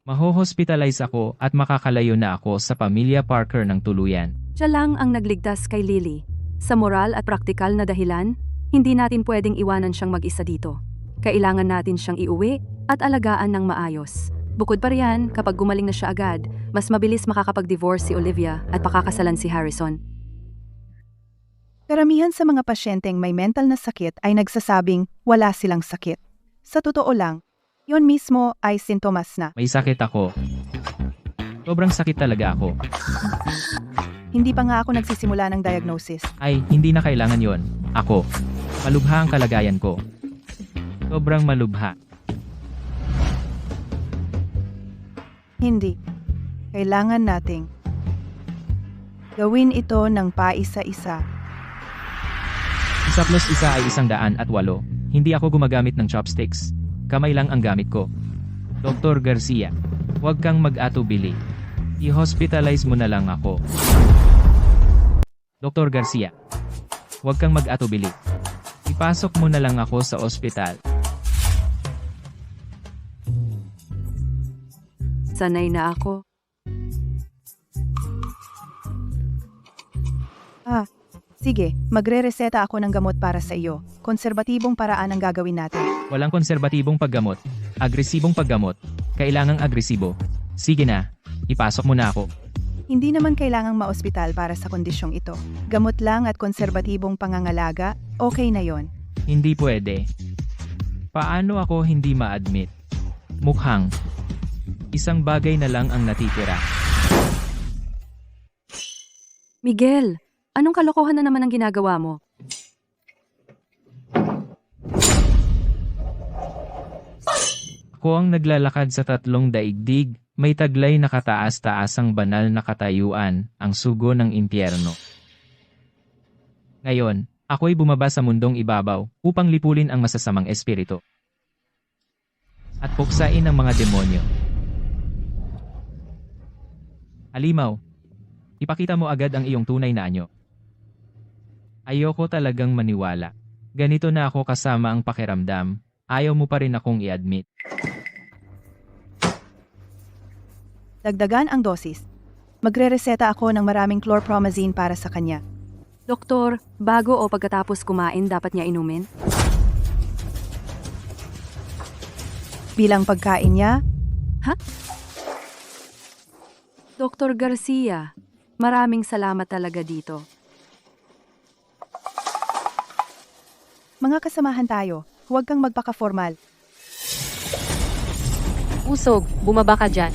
maho-hospitalize ako at makakalayo na ako sa pamilya Parker ng tuluyan. Siya lang ang nagligtas kay Lily. Sa moral at praktikal na dahilan, hindi natin pwedeng iwanan siyang mag-isa dito. Kailangan natin siyang iuwi at alagaan ng maayos. Bukod pa riyan, kapag gumaling na siya agad, mas mabilis makakapag-divorce si Olivia at pakakasalan si Harrison. Karamihan sa mga pasyenteng may mental na sakit ay nagsasabing wala silang sakit. Sa totoo lang, yon mismo ay sintomas na. May sakit ako. Sobrang sakit talaga ako. Hindi pa nga ako nagsisimula ng diagnosis. Ay, hindi na kailangan yon. Ako. Malubha ang kalagayan ko. Sobrang malubha. Hindi. Kailangan nating gawin ito ng paisa-isa. 1 plus 1 ay 108. Hindi ako gumagamit ng chopsticks. Kamay lang ang gamit ko. Dr. Garcia, huwag kang mag-atubili. I-hospitalize mo na lang ako. Dr. Garcia, huwag kang mag-atubili. Ipasok mo na lang ako sa ospital. Sanay na ako. Sige, magre-reseta ako ng gamot para sa iyo. Konserbatibong paraan ang gagawin natin. Walang konserbatibong paggamot. Agresibong paggamot. Kailangang agresibo. Sige na, ipasok mo na ako. Hindi naman kailangang maospital para sa kondisyong ito. Gamot lang at konserbatibong pangangalaga, okay na yon. Hindi pwede. Paano ako hindi ma-admit? Mukhang isang bagay na lang ang natitira. Miguel, anong kalokohan na naman ang ginagawa mo? Ako ang naglalakad sa 3 daigdig, may taglay na kataas-taasang banal na katayuan, ang sugo ng impyerno. Ngayon, ako'y bumaba sa mundong ibabaw upang lipulin ang masasamang espiritu at puksain ang mga demonyo. Halimaw, ipakita mo agad ang iyong tunay na anyo. Ayoko talagang maniwala. Ganito na ako kasama ang pakiramdam, ayaw mo pa rin akong i-admit. Dagdagan ang dosis. Magre-reseta ako ng maraming chlorpromazine para sa kanya. Doktor, bago o pagkatapos kumain dapat niya inumin? Bilang pagkain niya, Dr. Garcia, maraming salamat talaga dito. mga kasamahan tayo, huwag kang magpaka-formal. Usog, bumaba ka dyan.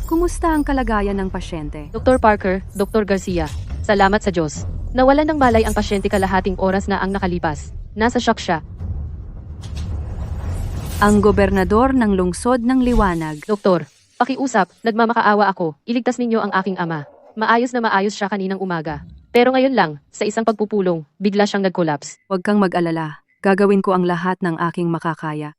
Kumusta ang kalagayan ng pasyente? Dr. Parker, Dr. Garcia, salamat sa Diyos. Nawalan ng malay ang pasyente kalahating oras na ang nakalipas. Nasa shock siya. Ang gobernador ng lungsod ng Liwanag. Doktor, pakiusap, nagmamakaawa ako. Iligtas ninyo ang aking ama. Maayos na maayos siya kaninang umaga. Pero ngayon lang, sa isang pagpupulong, bigla siyang nag-collapse. Huwag kang mag-alala. Gagawin ko ang lahat ng aking makakaya.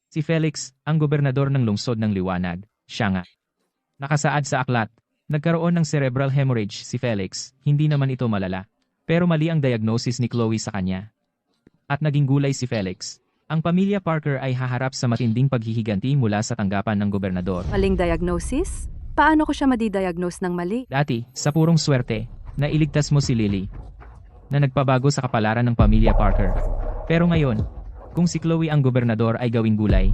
Si Felix, ang gobernador ng lungsod ng Liwanag, siya nga. Nakasaad sa aklat, nagkaroon ng cerebral hemorrhage si Felix, hindi naman ito malala. Pero mali ang diagnosis ni Chloe sa kanya. At naging gulay si Felix. Ang pamilya Parker ay haharap sa matinding paghihiganti mula sa tanggapan ng gobernador. Maling diagnosis? Paano ko siya madi-diagnose ng mali? Dati, sa purong swerte, nailigtas mo si Lily, na nagpabago sa kapalaran ng pamilya Parker. Pero ngayon, kung si Chloe ang gobernador ay gawing gulay,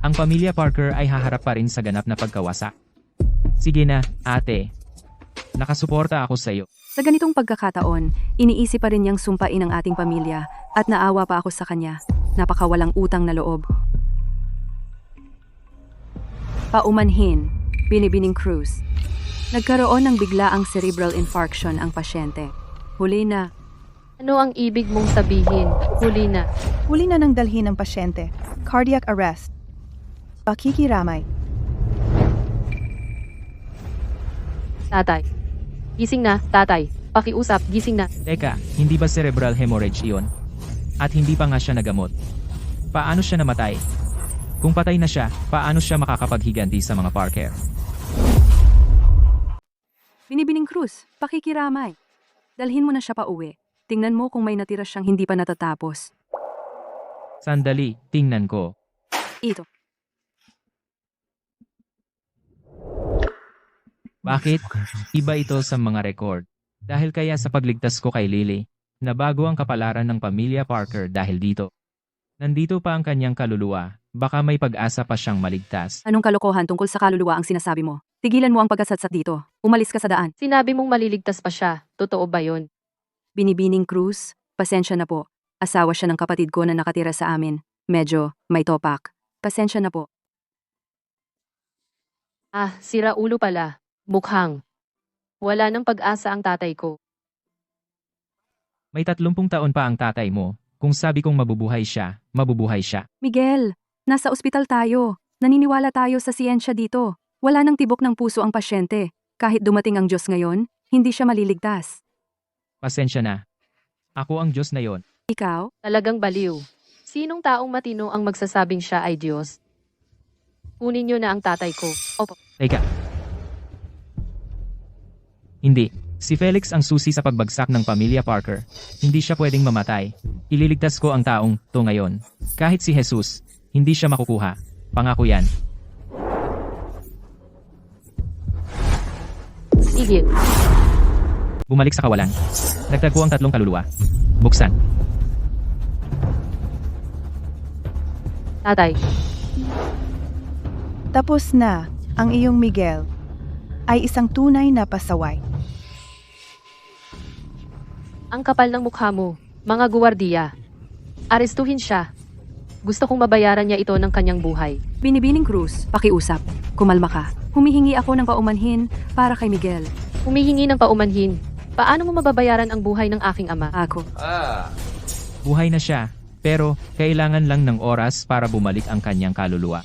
ang pamilya Parker ay haharap pa rin sa ganap na pagkawasak. Sige na, ate. Nakasuporta ako sa iyo. Sa ganitong pagkakataon, iniisip pa rin niyang sumpain ang ating pamilya at naawa pa ako sa kanya. Napakawalang utang na loob. Paumanhin, Binibining Cruz. Nagkaroon ng biglaang cerebral infarction ang pasyente. Huli na. Ano ang ibig mong sabihin? Huli na. Huli na nang dalhin ng pasyente. Cardiac arrest. Pakikiramay. Tatay. Gising na, tatay. Pakiusap, gising na. Teka, hindi ba cerebral hemorrhage iyon? At hindi pa nga siya nagamot. Paano siya namatay? Kung patay na siya, paano siya makakapaghiganti sa mga Parker? Binibining Cruz, pakikiramay. Dalhin mo na siya pa uwi. Tingnan mo kung may natira siyang hindi pa natatapos. Sandali, tingnan ko. Ito. Bakit? Iba ito sa mga record. Dahil kaya sa pagligtas ko kay Lily, nabago ang kapalaran ng pamilya Parker dahil dito. Nandito pa ang kanyang kaluluwa, baka may pag-asa pa siyang maligtas. Anong kalokohan tungkol sa kaluluwa ang sinasabi mo? Tigilan mo ang pagkasatsat dito. Umalis ka sa daan. Sinabi mong maliligtas pa siya. Totoo ba yun? Binibining Cruz, pasensya na po. Asawa siya ng kapatid ko na nakatira sa amin. Medyo may topak. Pasensya na po. Ah, sira ulo pala. Mukhang. Wala nang pag-asa ang tatay ko. May 30 taon pa ang tatay mo. Kung sabi kong mabubuhay siya, mabubuhay siya. Miguel, nasa ospital tayo. Naniniwala tayo sa siyensya dito. Wala nang tibok ng puso ang pasyente. Kahit dumating ang Diyos ngayon, hindi siya maliligtas. Pasensya na. Ako ang Diyos na yon. Ikaw? Talagang baliw. Sinong taong matino ang magsasabing siya ay Diyos? Kunin niyo na ang tatay ko. Opo. Teka. Hindi. Si Felix ang susi sa pagbagsak ng pamilya Parker. Hindi siya pwedeng mamatay. Ililigtas ko ang taong to ngayon. Kahit si Jesus, hindi siya makukuha. Pangako yan. Sige. Bumalik sa kawalan. Nagtagpo ang 3 kaluluwa. Buksan. Tatay. Tapos na, ang iyong Miguel ay isang tunay na pasaway. Ang kapal ng mukha mo. Mga guwardiya. Arestuhin siya. Gusto kong mabayaran niya ito ng kanyang buhay. Binibining Cruz, pakiusap. Kumalma ka. Humihingi ako ng paumanhin para kay Miguel. Humihingi ng paumanhin. Paano mo mababayaran ang buhay ng aking ama? Ako. Buhay na siya. Pero, kailangan lang ng oras para bumalik ang kanyang kaluluwa.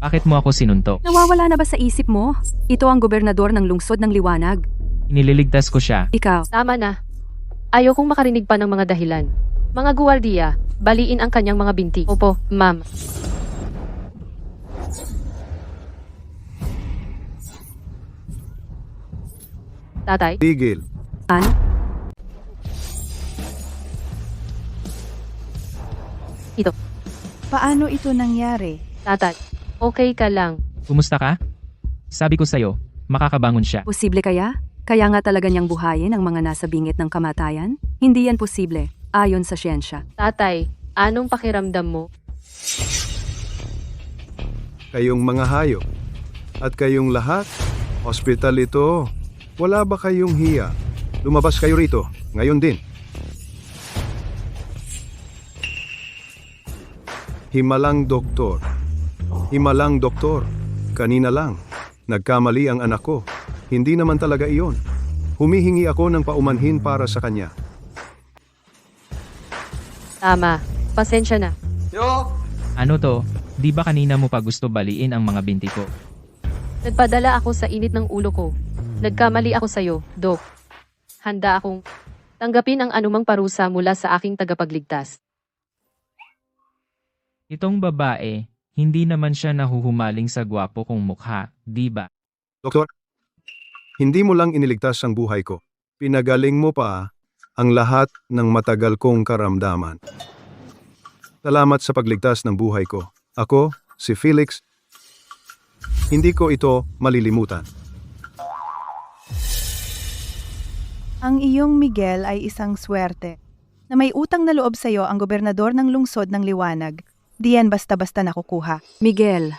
Bakit mo ako sinuntok? Nawawala na ba sa isip mo? Ito ang gobernador ng lungsod ng Liwanag. Inililigtas ko siya. Ikaw. Tama na. Ayokong makarinig pa ng mga dahilan. Mga guwardiya, baliin ang kanyang mga binti. Opo, ma'am. Tatay? Tigil. Ano? Ito. Paano ito nangyari? Tatay. Okay ka lang. Kumusta ka? Sabi ko sa'yo, makakabangon siya. Posible kaya? Kaya nga talaga niyang buhayin ang mga nasa bingit ng kamatayan? Hindi yan posible, ayon sa siyensya. Tatay, anong pakiramdam mo? Kayong mga hayop. At kayong lahat. Hospital ito. Wala ba kayong hiya? Lumabas kayo rito. Ngayon din. Himalang doktor. Himalang doktor. Kanina lang. Nagkamali ang anak ko. Hindi naman talaga iyon. Humihingi ako ng paumanhin para sa kanya. Tama. Pasensya na. Ano to? Di ba kanina mo pa gusto baliin ang mga binti ko? Nagpadala ako sa init ng ulo ko. Nagkamali ako sa'yo, Doc. Handa akong tanggapin ang anumang parusa mula sa aking tagapagligtas. Itong babae, hindi naman siya nahuhumaling sa gwapo kong mukha, di ba? Doktor, hindi mo lang iniligtas ang buhay ko. Pinagaling mo pa ang lahat ng matagal kong karamdaman. Salamat sa pagligtas ng buhay ko. Ako, si Felix, hindi ko ito malilimutan. Ang iyong Miguel ay isang swerte. Na may utang na loob sa iyo ang gobernador ng lungsod ng Liwanag. Di yan basta-basta nakukuha. Miguel,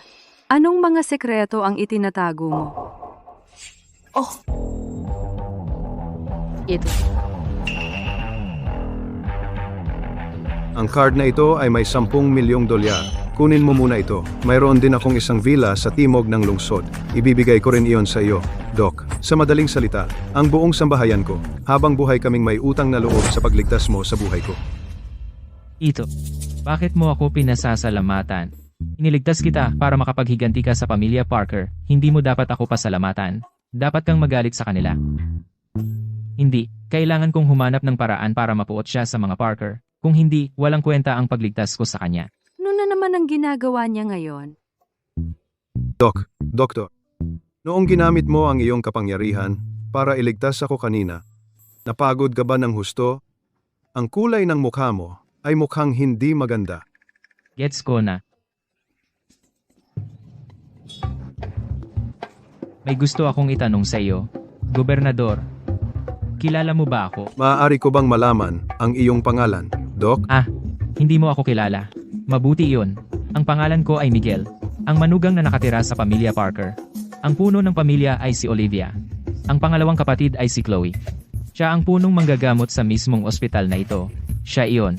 anong mga sekreto ang itinatago mo? Ito. Ang card na ito ay may 10 milyong dolyar. Kunin mo muna ito. Mayroon din akong isang villa sa timog ng lungsod. Ibibigay ko rin iyon sa iyo, Doc. Sa madaling salita, ang buong sambahayan ko, habang buhay kaming may utang na loob sa pagligtas mo sa buhay ko. Ito. Bakit mo ako pinasasalamatan? Iniligtas kita para makapaghiganti ka sa pamilya Parker. Hindi mo dapat ako pasalamatan. Dapat kang magalit sa kanila. Hindi. Kailangan kong humanap ng paraan para mapuot siya sa mga Parker. Kung hindi, walang kwenta ang pagligtas ko sa kanya. Ano na naman ang ginagawa niya ngayon? Doktor, noong ginamit mo ang iyong kapangyarihan para iligtas ako kanina, napagod ka ba ng husto? Ang kulay ng mukha mo ay mukhang hindi maganda. Gets ko na. May gusto akong itanong sa iyo, Gobernador. Kilala mo ba ako? Maaari ko bang malaman ang iyong pangalan, Doc? Hindi mo ako kilala. Mabuti iyon. Ang pangalan ko ay Miguel. Ang manugang na nakatira sa pamilya Parker. Ang puno ng pamilya ay si Olivia. Ang pangalawang kapatid ay si Chloe. Siya ang punong manggagamot sa mismong ospital na ito. Siya iyon.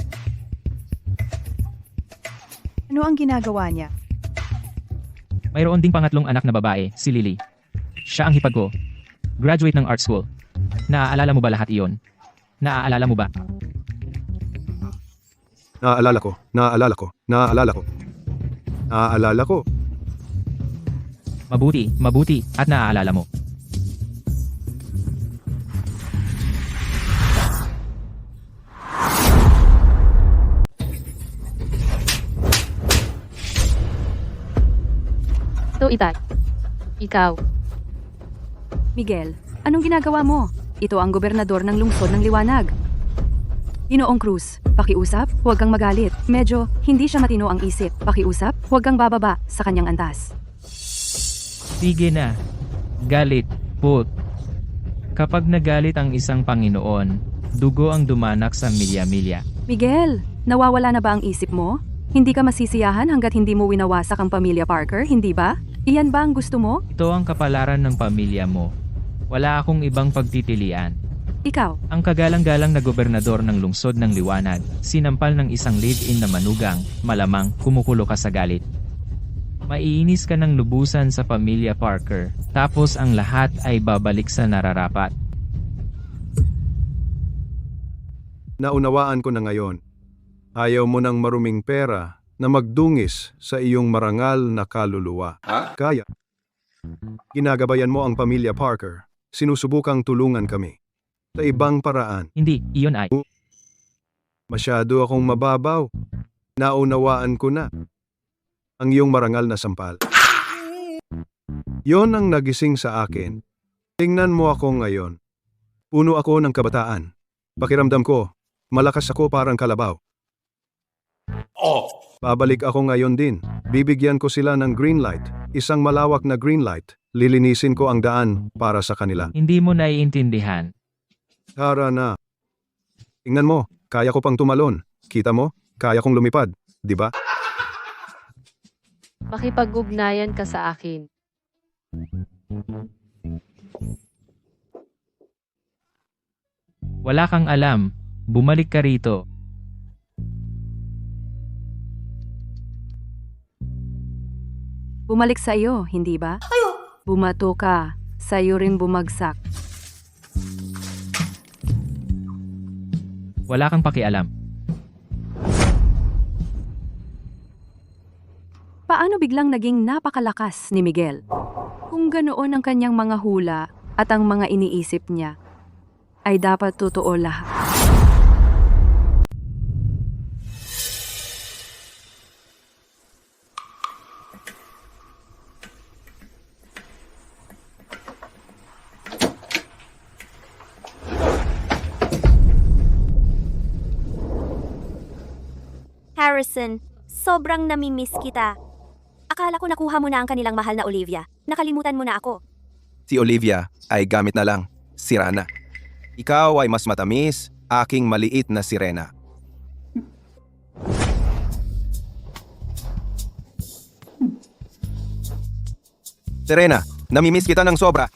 Ano ang ginagawa niya? Mayroon ding pangatlong anak na babae, si Lily. Siya ang hipag ko. Graduate ng art school. Naaalala mo ba lahat iyon? Naaalala mo ba? Naaalala ko, naaalala ko, naaalala ko. Naaalala ko. Mabuti, at naaalala mo. Ito, Itay. Ikaw. Miguel, anong ginagawa mo? Ito ang gobernador ng lungsod ng Liwanag. Ginoong Cruz, pakiusap, huwag kang magalit. Medyo, hindi siya matino ang isip. Pakiusap, huwag kang bababa sa kanyang antas. Sige na. Galit, put. Kapag nagalit ang isang Panginoon, dugo ang dumanak sa milya-milya. Miguel, nawawala na ba ang isip mo? Hindi ka masisiyahan hanggat hindi mo winawasak ang pamilya Parker, hindi ba? Iyan ba ang gusto mo? Ito ang kapalaran ng pamilya mo. Wala akong ibang pagtitilian. Ikaw, Ang kagalang-galang na gobernador ng lungsod ng Liwanag, sinampal ng isang live-in na manugang, malamang kumukulo ka sa galit. Maiinis ka ng lubusan sa pamilya Parker, tapos ang lahat ay babalik sa nararapat. Naunawaan ko na ngayon. Ayaw mo ng maruming pera na magdungis sa iyong marangal na kaluluwa. Kaya, ginagabayan mo ang pamilya Parker. Sinusubukang tulungan kami. Sa ibang paraan. Hindi, iyon ay. Masyado akong mababaw. Naunawaan ko na. Ang iyong marangal na sampal. Yon ang nagising sa akin. Tingnan mo ako ngayon. Puno ako ng kabataan. Pakiramdam ko, malakas ako parang kalabaw. Babalik ako ngayon din. Bibigyan ko sila ng green light. Isang malawak na green light. Lilinisin ko ang daan para sa kanila. Hindi mo naiintindihan. Tara na. Tingnan mo, kaya ko pang tumalon. Kita mo, kaya kong lumipad. Di ba? Makipag-ugnayan ka sa akin. Wala kang alam. Bumalik ka rito. bumalik sa iyo, hindi ba? Bumato ka, sa iyo rin bumagsak. Wala kang pakialam. Paano biglang naging napakalakas ni Miguel? Kung ganoon ang kanyang mga hula at ang mga iniisip niya, ay dapat totoo lahat. Harrison, sobrang namimiss kita. Akala ko nakuha mo na ang kanilang mahal na Olivia. Nakalimutan mo na ako. Si Olivia ay gamit na lang. Sira na. Ikaw ay mas matamis, aking maliit na sirena. Sirena, namimiss kita ng sobra.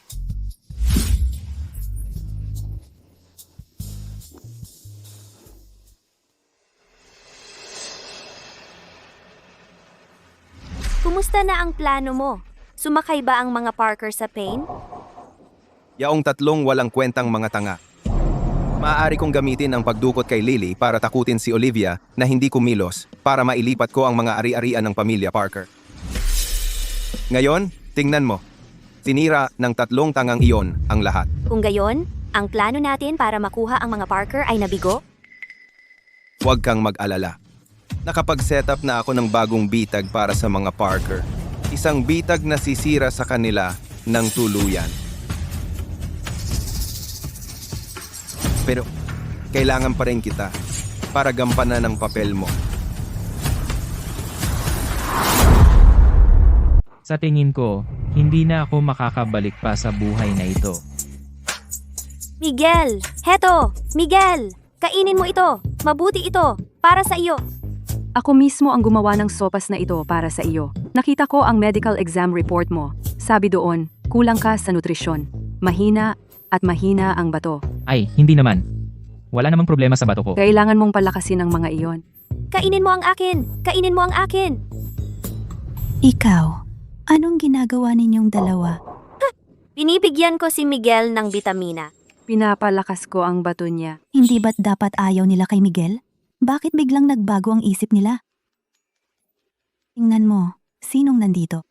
Kumusta na ang plano mo? Sumakay ba ang mga Parker sa Pain? Yaong tatlong walang kwentang mga tanga. Maaari kong gamitin ang pagdukot kay Lily para takutin si Olivia na hindi kumilos para mailipat ko ang mga ari-arian ng pamilya Parker. Ngayon, tingnan mo. Tinira ng tatlong tangang iyon ang lahat. Kung gayon, ang plano natin para makuha ang mga Parker ay nabigo? Huwag kang mag-alala. Nakapag-setup na ako ng bagong bitag para sa mga Parker. Isang bitag na sisira sa kanila ng tuluyan. Pero, kailangan pa rin kita para gampanan ang papel mo. Sa tingin ko, hindi na ako makakabalik pa sa buhay na ito. Miguel! Heto! Miguel! Kainin mo ito! Mabuti ito! Para sa iyo! Ako mismo ang gumawa ng sopas na ito para sa iyo. Nakita ko ang medical exam report mo. Sabi doon, kulang ka sa nutrisyon. Mahina at mahina ang bato. Ay, hindi naman. Wala namang problema sa bato ko. Kailangan mong palakasin ang mga iyon. Kainin mo ang akin! Kainin mo ang akin! Ikaw, anong ginagawa ninyong dalawa? Binibigyan ko si Miguel ng bitamina. Pinapalakas ko ang bato niya. Hindi ba't dapat ayaw nila kay Miguel? Bakit biglang nagbago ang isip nila? Tingnan mo, sinong nandito?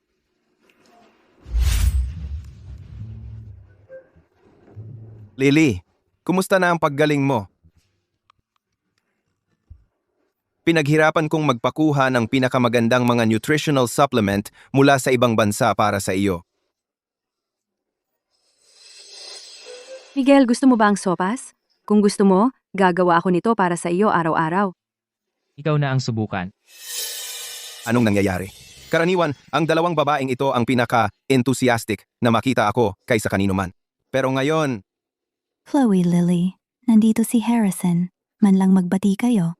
Lily, kumusta na ang paggaling mo? Pinaghirapan kong magpakuha ng pinakamagandang mga nutritional supplement mula sa ibang bansa para sa iyo. Miguel, gusto mo ba ang sopas? Kung gusto mo, gagawa ako nito para sa iyo araw-araw. Ikaw na ang subukan. Anong nangyayari? Karaniwan, ang dalawang babaeng ito ang pinaka-enthusiastic na makita ako kaysa kanino man. Pero ngayon, Chloe, Lily, nandito si Harrison. Man lang magbati kayo.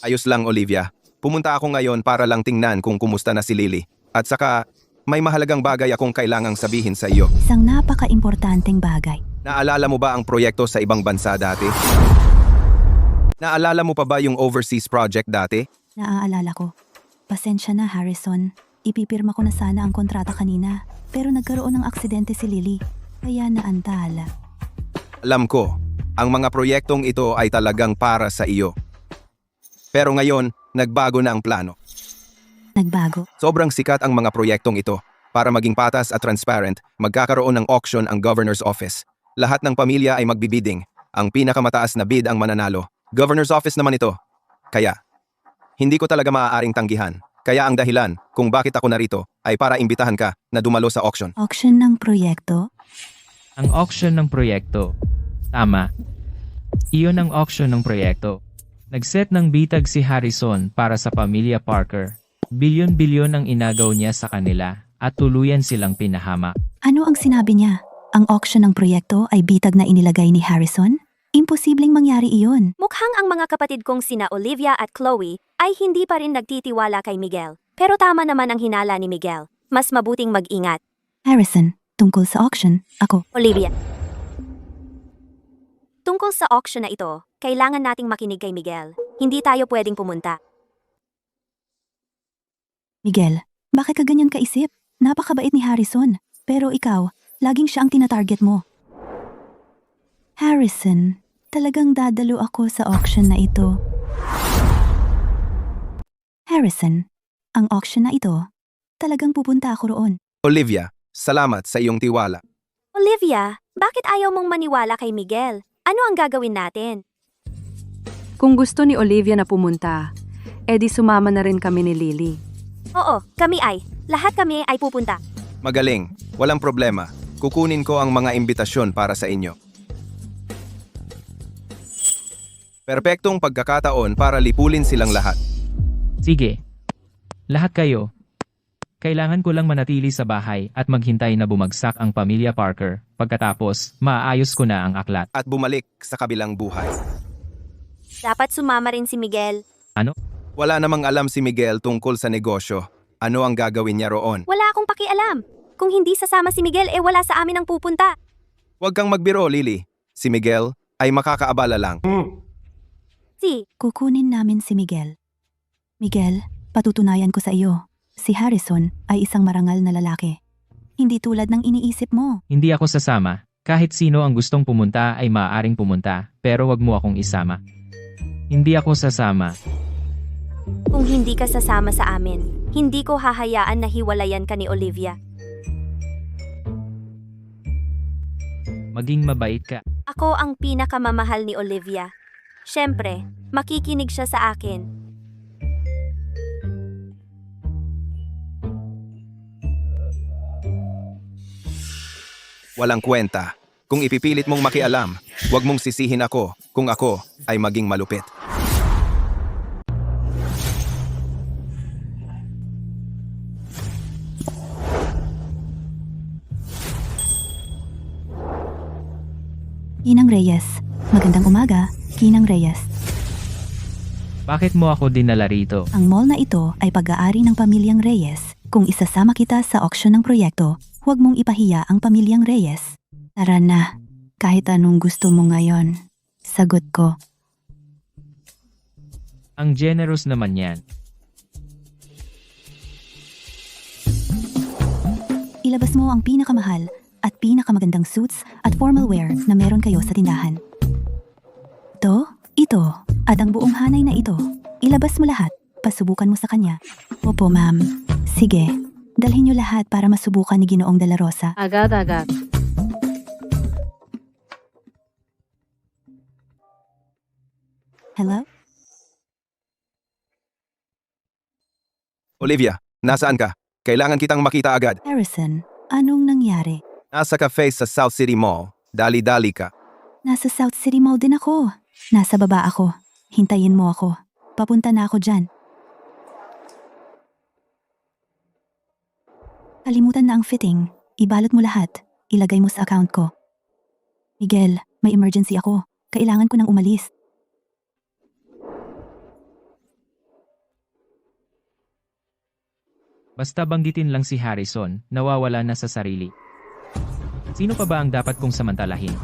ayos lang Olivia. Pumunta ako ngayon para lang tingnan kung kumusta na si Lily. At saka, may mahalagang bagay akong kailangang sabihin sa iyo. Isang napaka-importanteng bagay. Naalala mo ba ang proyekto sa ibang bansa dati? Naalala mo pa ba yung overseas project dati? Naaalala ko. Pasensya na, Harrison. Ipipirma ko na sana ang kontrata kanina. Pero nagkaroon ng aksidente si Lily. Kaya naantala. Alam ko, ang mga proyektong ito ay talagang para sa iyo. Pero ngayon, nagbago na ang plano. Nagbago. Sobrang sikat ang mga proyektong ito. Para maging patas at transparent, magkakaroon ng auction ang Governor's Office. Lahat ng pamilya ay magbibidding. Ang pinakamataas na bid ang mananalo. Governor's Office naman ito. Kaya, hindi ko talaga maaaring tanggihan. Kaya ang dahilan kung bakit ako narito ay para imbitahan ka na dumalo sa auction. Auction ng proyekto? Ang auction ng proyekto. Tama. Iyon ang auction ng proyekto. Nagset ng bitag si Harrison para sa pamilya Parker. Bilyon-bilyon ang inagaw niya sa kanila at tuluyan silang pinahamak. Ano ang sinabi niya? Ang auction ng proyekto ay bitag na inilagay ni Harrison? Imposibleng mangyari iyon. Mukhang ang mga kapatid kong sina Olivia at Chloe ay hindi pa rin nagtitiwala kay Miguel. Pero tama naman ang hinala ni Miguel. Mas mabuting mag-ingat. Harrison, tungkol sa auction, ako. Olivia. Tungkol sa auction na ito, kailangan nating makinig kay Miguel. Hindi tayo pwedeng pumunta. Miguel, bakit ka ganyan kaisip? Napakabait ni Harrison. Pero ikaw, laging siya ang tinatarget mo. Harrison, talagang dadalo ako sa auction na ito. Harrison, ang auction na ito, talagang pupunta ako roon. Olivia, salamat sa iyong tiwala. Olivia, bakit ayaw mong maniwala kay Miguel? Ano ang gagawin natin? Kung gusto ni Olivia na pumunta, edi sumama na rin kami ni Lily. Oo, lahat kami ay pupunta. Magaling, walang problema. Kukunin ko ang mga imbitasyon para sa inyo. Perpektong pagkakataon para lipulin silang lahat. Sige. Lahat kayo. Kailangan ko lang manatili sa bahay at maghintay na bumagsak ang pamilya Parker. Pagkatapos, maayos ko na ang aklat. At bumalik sa kabilang buhay. Dapat sumama rin si Miguel. Ano? Wala namang alam si Miguel tungkol sa negosyo. Ano ang gagawin niya roon? Wala akong pakialam. Kung hindi sasama si Miguel, wala sa amin ang pupunta. Huwag kang magbiro, Lily. Si Miguel ay makakaabala lang. Kukunin namin si Miguel. Miguel, patutunayan ko sa iyo. Si Harrison ay isang marangal na lalaki. Hindi tulad ng iniisip mo. Hindi ako sasama. Kahit sino ang gustong pumunta ay maaaring pumunta, pero wag mo akong isama. Hindi ako sasama. Kung hindi ka sasama sa amin, hindi ko hahayaan na hiwalayan ka ni Olivia. Maging mabait ka. Ako ang pinakamamahal ni Olivia. Siyempre, makikinig siya sa akin. Walang kwenta. Kung ipipilit mong makialam, huwag mong sisihin ako kung ako ay maging malupit. Ginang Reyes. Magandang umaga, Ginang Reyes. Bakit mo ako dinala rito? Ang mall na ito ay pag-aari ng pamilyang Reyes. Kung isasama kita sa auction ng proyekto, huwag mong ipahiya ang pamilyang Reyes. Tara na, kahit anong gusto mo ngayon. Sagot ko. Ang generous naman yan. Ilabas mo ang pinakamahal at pinakamagandang suits at formal wear na meron kayo sa tindahan. Ito, at ang buong hanay na ito. Ilabas mo lahat, pasubukan mo sa kanya. Opo, ma'am. Sige, dalhin niyo lahat para masubukan ni Ginoong De La Rosa. Agad-agad. Hello? Olivia, nasaan ka? Kailangan kitang makita agad. Harrison, anong nangyari? Nasa cafe sa South City Mall. Dali-dali ka. Nasa South City Mall din ako. Nasa baba ako. Hintayin mo ako. Papunta na ako dyan. Kalimutan na ang fitting. Ibalot mo lahat. Ilagay mo sa account ko. Miguel, may emergency ako. Kailangan ko nang umalis. Basta banggitin lang si Harrison, nawawala na sa sarili. Sino pa ba ang dapat kong samantalahin?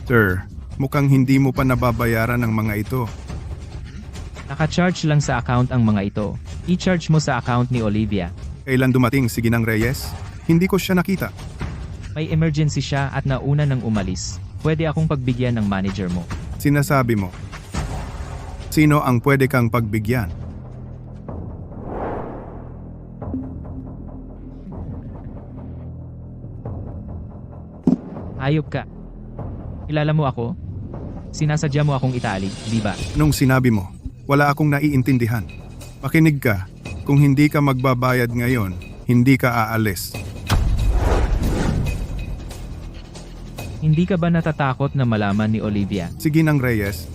Sir, mukhang hindi mo pa nababayaran ang mga ito. Naka-charge lang sa account ang mga ito. I-charge mo sa account ni Olivia. Kailan dumating si Ginang Reyes? Hindi ko siya nakita. May emergency siya at nauna nang umalis. Pwede akong pagbigyan ng manager mo. Sinasabi mo. Sino ang pwede kang pagbigyan? Hayop ka. Kilala mo ako? Sinasadya mo akong itali, di ba? Nung sinabi mo, wala akong naiintindihan. Makinig ka. Kung hindi ka magbabayad ngayon, hindi ka aalis. Hindi ka ba natatakot na malaman ni Olivia? Si Ginang Reyes.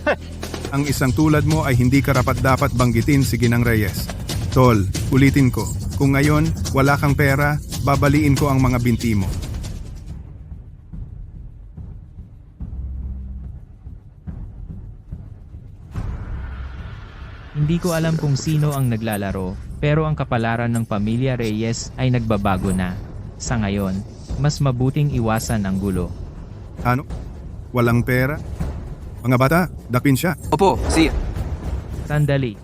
Ang isang tulad mo ay hindi karapat-dapat banggitin si Ginang Reyes. Tol, ulitin ko. Kung ngayon, wala kang pera, babaliin ko ang mga binti mo. Hindi ko alam kung sino ang naglalaro, pero ang kapalaran ng pamilya Reyes ay nagbabago na. Sa ngayon, mas mabuting iwasan ang gulo. Ano? Walang pera? Mga bata, dakpin siya. Opo, sir. Sandali.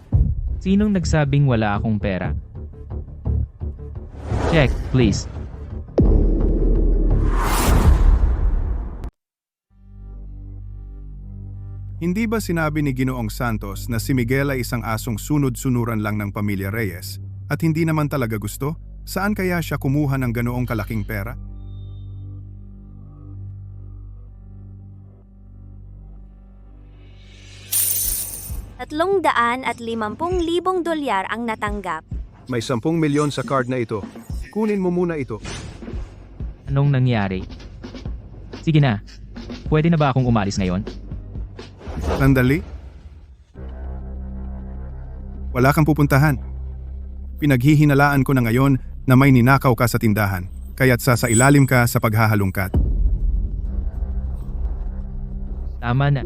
Sinong nagsabing wala akong pera? Check, please. Hindi ba sinabi ni Ginoong Santos na si Miguel ay isang asong sunod-sunuran lang ng pamilya Reyes at hindi naman talaga gusto? Saan kaya siya kumuha ng ganoong kalaking pera? $350,000 ang natanggap. May 10 milyon sa card na ito. Kunin mo muna ito. Anong nangyari? Sige na. Pwede na ba akong umalis ngayon? Sandali. Wala kang pupuntahan. Pinaghihinalaan ko na ngayon na may ninakaw ka sa tindahan, kaya't sasailalim ka sa paghahalungkat. Tama na.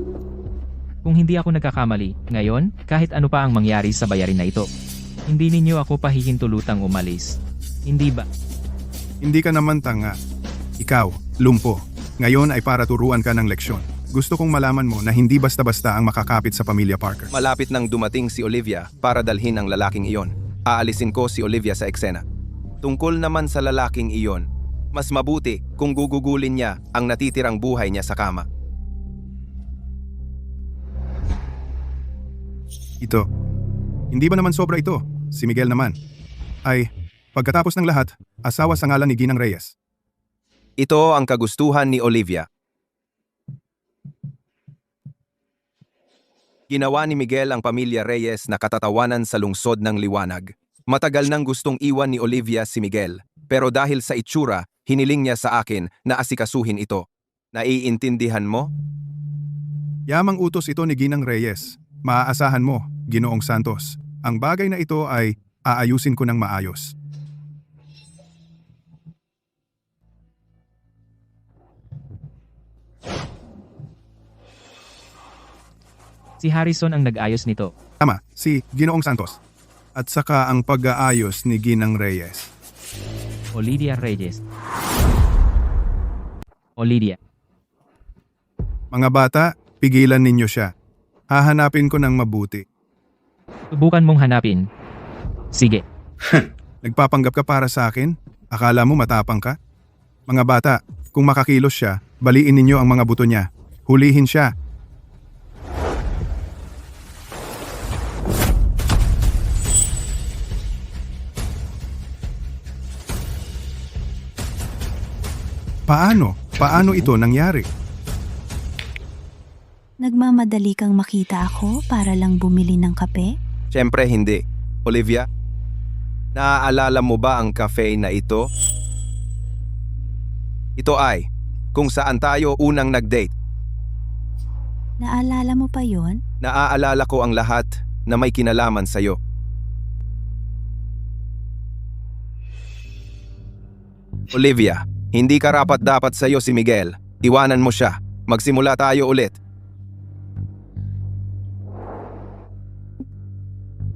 Kung hindi ako nagkakamali, ngayon, kahit ano pa ang mangyari sa bayarin na ito, hindi ninyo ako pahihintulutang umalis. Hindi ba? Hindi ka naman tanga. Ikaw, lumpo. Ngayon ay para turuan ka ng leksyon. Gusto kong malaman mo na hindi basta-basta ang makakapit sa pamilya Parker. Malapit nang dumating si Olivia para dalhin ang lalaking iyon. Aalisin ko si Olivia sa eksena. Tungkol naman sa lalaking iyon, mas mabuti kung gugugulin niya ang natitirang buhay niya sa kama. Ito. Hindi ba naman sobra ito? Si Miguel naman. Ay, pagkatapos ng lahat, asawa sa ngalan ni Ginang Reyes. Ito ang kagustuhan ni Olivia. Ginawa ni Miguel ang pamilya Reyes na katatawanan sa lungsod ng liwanag. Matagal nang gustong iwan ni Olivia si Miguel, pero dahil sa itsura, hiniling niya sa akin na asikasuhin ito. Naiintindihan mo? Yamang utos ito ni Ginang Reyes. Maaasahan mo, Ginoong Santos. Ang bagay na ito ay Aayusin ko ng maayos. Si Harrison ang nag-ayos nito. Tama, si Ginoong Santos. At saka ang pag-aayos ni Ginang Reyes. Olidia Reyes. Olidia. Mga bata, pigilan ninyo siya. Hahanapin ko ng mabuti. Subukan mong hanapin. Sige. Nagpapanggap ka para sa akin? Akala mo matapang ka? Mga bata, kung makakilos siya, baliin ninyo ang mga buto niya. Hulihin siya. Paano? Paano ito nangyari? Nagmamadali kang makita ako para lang bumili ng kape? Siyempre hindi. Olivia, naaalala mo ba ang cafe na ito? Ito ay kung saan tayo unang nag-date. Naalala mo pa yon? Naaalala ko ang lahat na may kinalaman sa'yo. Olivia, hindi karapat-dapat sa'yo si Miguel. Iwanan mo siya. Magsimula tayo ulit.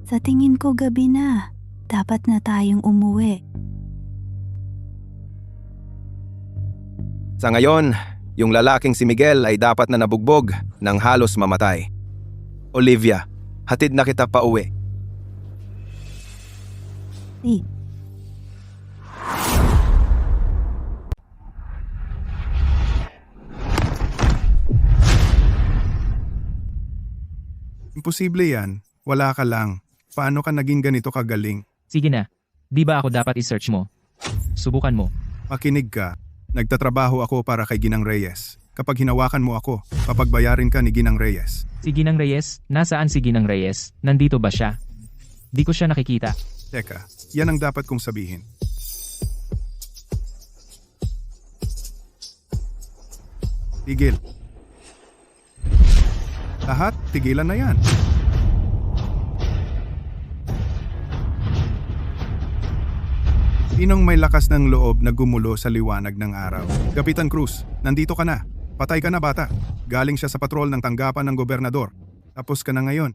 Sa tingin ko gabi na. Dapat na tayong umuwi. Sa ngayon, yung lalaking si Miguel ay dapat na nabugbog nang halos mamatay. Olivia, hatid na kita pa uwi. Eh, Imposible yan. Wala ka lang. Paano ka naging ganito kagaling? Sige na. Di ba ako dapat i-search mo? Subukan mo. Makinig ka. Nagtatrabaho ako para kay Ginang Reyes. Kapag hinawakan mo ako, papagbayarin ka ni Ginang Reyes. Si Ginang Reyes? Nasaan si Ginang Reyes? Nandito ba siya? Di ko siya nakikita. Teka, yan ang dapat kong sabihin. Tigil. Lahat, tigilan na yan. Sinong may lakas ng loob na gumulo sa liwanag ng araw? Kapitan Cruz, nandito ka na. Patay ka na bata. Galing siya sa patrol ng tanggapan ng gobernador. Tapos ka na ngayon.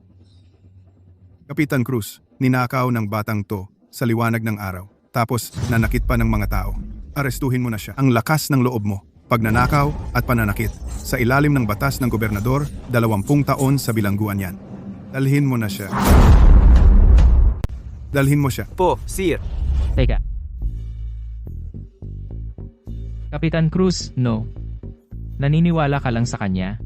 Kapitan Cruz, ninakaw ng batang to sa liwanag ng araw. Tapos nanakit pa ng mga tao. Arestuhin mo na siya. Ang lakas ng loob mo. Pagnanakaw at pananakit. Sa ilalim ng batas ng gobernador, 20 taon sa bilangguan yan. Dalhin mo na siya. Dalhin mo siya. Po, sir. Teka. Kapitan Cruz, no. Naniniwala ka lang sa kanya?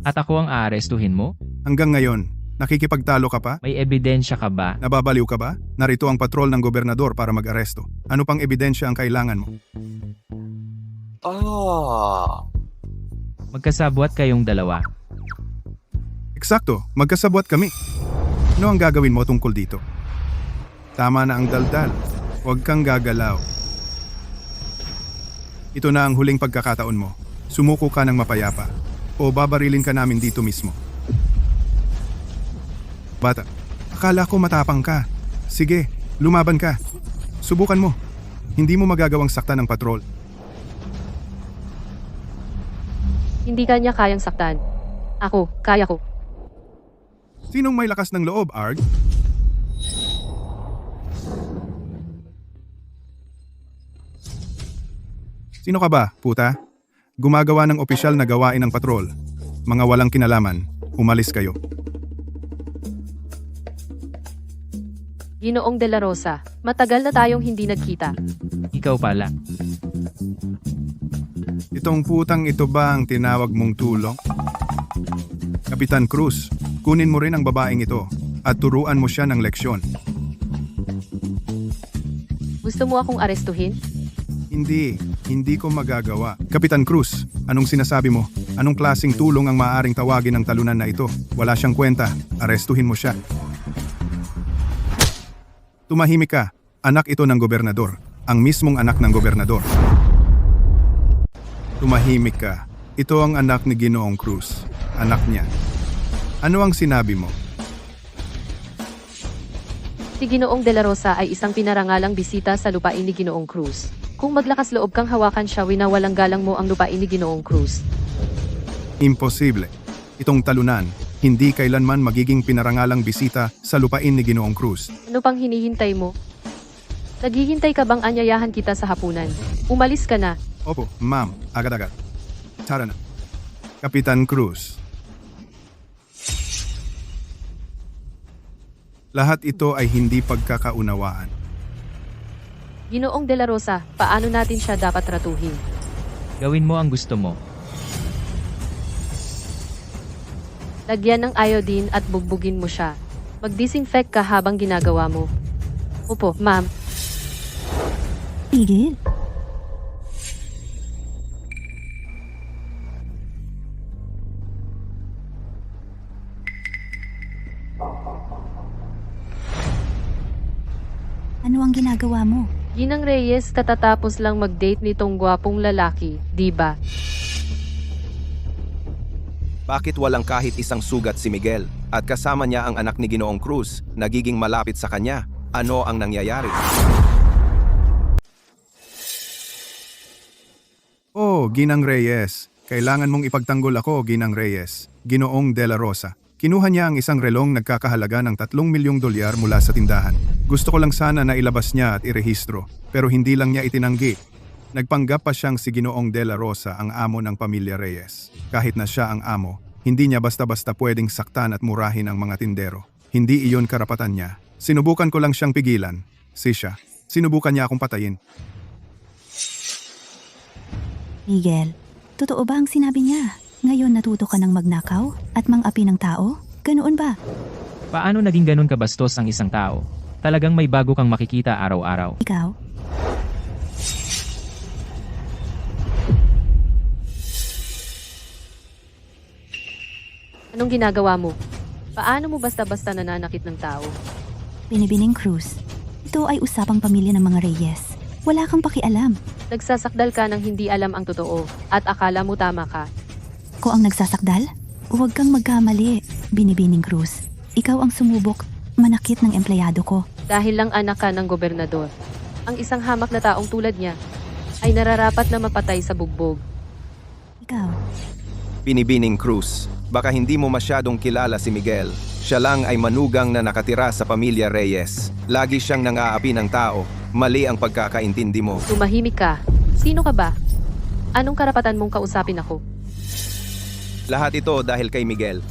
At ako ang aarestuhin mo? Hanggang ngayon, nakikipagtalo ka pa? May ebidensya ka ba? Nababaliw ka ba? Narito ang patrol ng gobernador para mag-aresto. Ano pang ebidensya ang kailangan mo? Magkasabwat kayong dalawa. Eksakto, magkasabwat kami. Ano ang gagawin mo tungkol dito? Tama na ang daldal. Huwag kang gagalaw. Ito na ang huling pagkakataon mo. Sumuko ka ng mapayapa. O babarilin ka namin dito mismo. Bata, akala ko matapang ka. Sige, lumaban ka. Subukan mo. Hindi mo magagawang saktan ng patrol. Hindi kanya kayang saktan. Ako, kaya ko. Sinong may lakas ng loob, Arg? Sino ka ba, puta? Gumagawa ng opisyal na gawain ng patrol. Mga walang kinalaman, umalis kayo. Ginoong De La Rosa, matagal na tayong hindi nagkita. Ikaw pala. Itong putang ito ba ang tinawag mong tulong? Kapitan Cruz, kunin mo rin ang babaeng ito at turuan mo siya ng leksyon. Gusto mo akong arestuhin? Hindi ko magagawa. Kapitan Cruz, anong sinasabi mo? Anong klaseng tulong ang maaaring tawagin ng talunan na ito? Wala siyang kwenta. Arestuhin mo siya. Tumahimik ka. Anak ito ng gobernador. Ang mismong anak ng gobernador. Tumahimik ka. Ito ang anak ni Ginoong Cruz. Anak niya. Ano ang sinabi mo? Si Ginoong De La Rosa ay isang pinarangalang bisita sa lupain ni Ginoong Cruz. Kung maglakas loob kang hawakan siya, winawalang galang mo ang lupain ni Ginoong Cruz. Imposible. Itong talunan, hindi kailanman magiging pinarangalang bisita sa lupain ni Ginoong Cruz. Ano pang hinihintay mo? Naghihintay ka bang anyayahan kita sa hapunan? Umalis ka na. Opo, ma'am. Agad-agad. Tara na. Kapitan Cruz. Lahat ito ay hindi pagkakaunawaan. Ginoong De La Rosa, paano natin siya dapat ratuhin? Gawin mo ang gusto mo. Lagyan ng iodine at bugbugin mo siya. Mag-disinfect ka habang ginagawa mo. Opo, ma'am. Miguel, ano ang ginagawa mo? Ginang Reyes, katatapos lang mag-date nitong gwapong lalaki, di ba? Bakit walang kahit isang sugat si Miguel? At kasama niya ang anak ni Ginoong Cruz, nagiging malapit sa kanya. Ano ang nangyayari? Oh, Ginang Reyes. Kailangan mong ipagtanggol ako, Ginang Reyes. Ginoong De La Rosa. Kinuha niya ang isang relong nagkakahalaga ng 3 milyong dolyar mula sa tindahan. Gusto ko lang sana na ilabas niya at irehistro, pero hindi lang niya itinanggi. Nagpanggap pa siyang si Ginoong De La Rosa ang amo ng pamilya Reyes. Kahit na siya ang amo, hindi niya basta-basta pwedeng saktan at murahin ang mga tindero. Hindi iyon karapatan niya. Sinubukan ko lang siyang pigilan. Siya, sinubukan niya akong patayin. Miguel, totoo ba ang sinabi niya? Ngayon natuto ka ng magnakaw at mang-api ng tao? Ganoon ba? Paano naging ganun kabastos ang isang tao? Talagang may bago kang makikita araw-araw. Ikaw? Anong ginagawa mo? Paano mo basta-basta nananakit ng tao? Binibining Cruz. Ito ay usapang pamilya ng mga Reyes. Wala kang pakialam. Nagsasakdal ka ng hindi alam ang totoo, at akala mo tama ka. Ko ang nagsasakdal? Huwag kang magkamali, Binibining Cruz. Ikaw ang sumubok, manakit ng empleyado ko. Dahil lang anak ka ng gobernador. Ang isang hamak na taong tulad niya ay nararapat na mapatay sa bugbog. Ikaw, Binibining Cruz. Baka hindi mo masyadong kilala si Miguel. Siya lang ay manugang na nakatira sa pamilya Reyes. Lagi siyang nang-aapi ng tao. Mali ang pagkakaintindi mo. Tumahimik ka. Sino ka ba? Anong karapatan mong kausapin ako? Lahat ito dahil kay Miguel.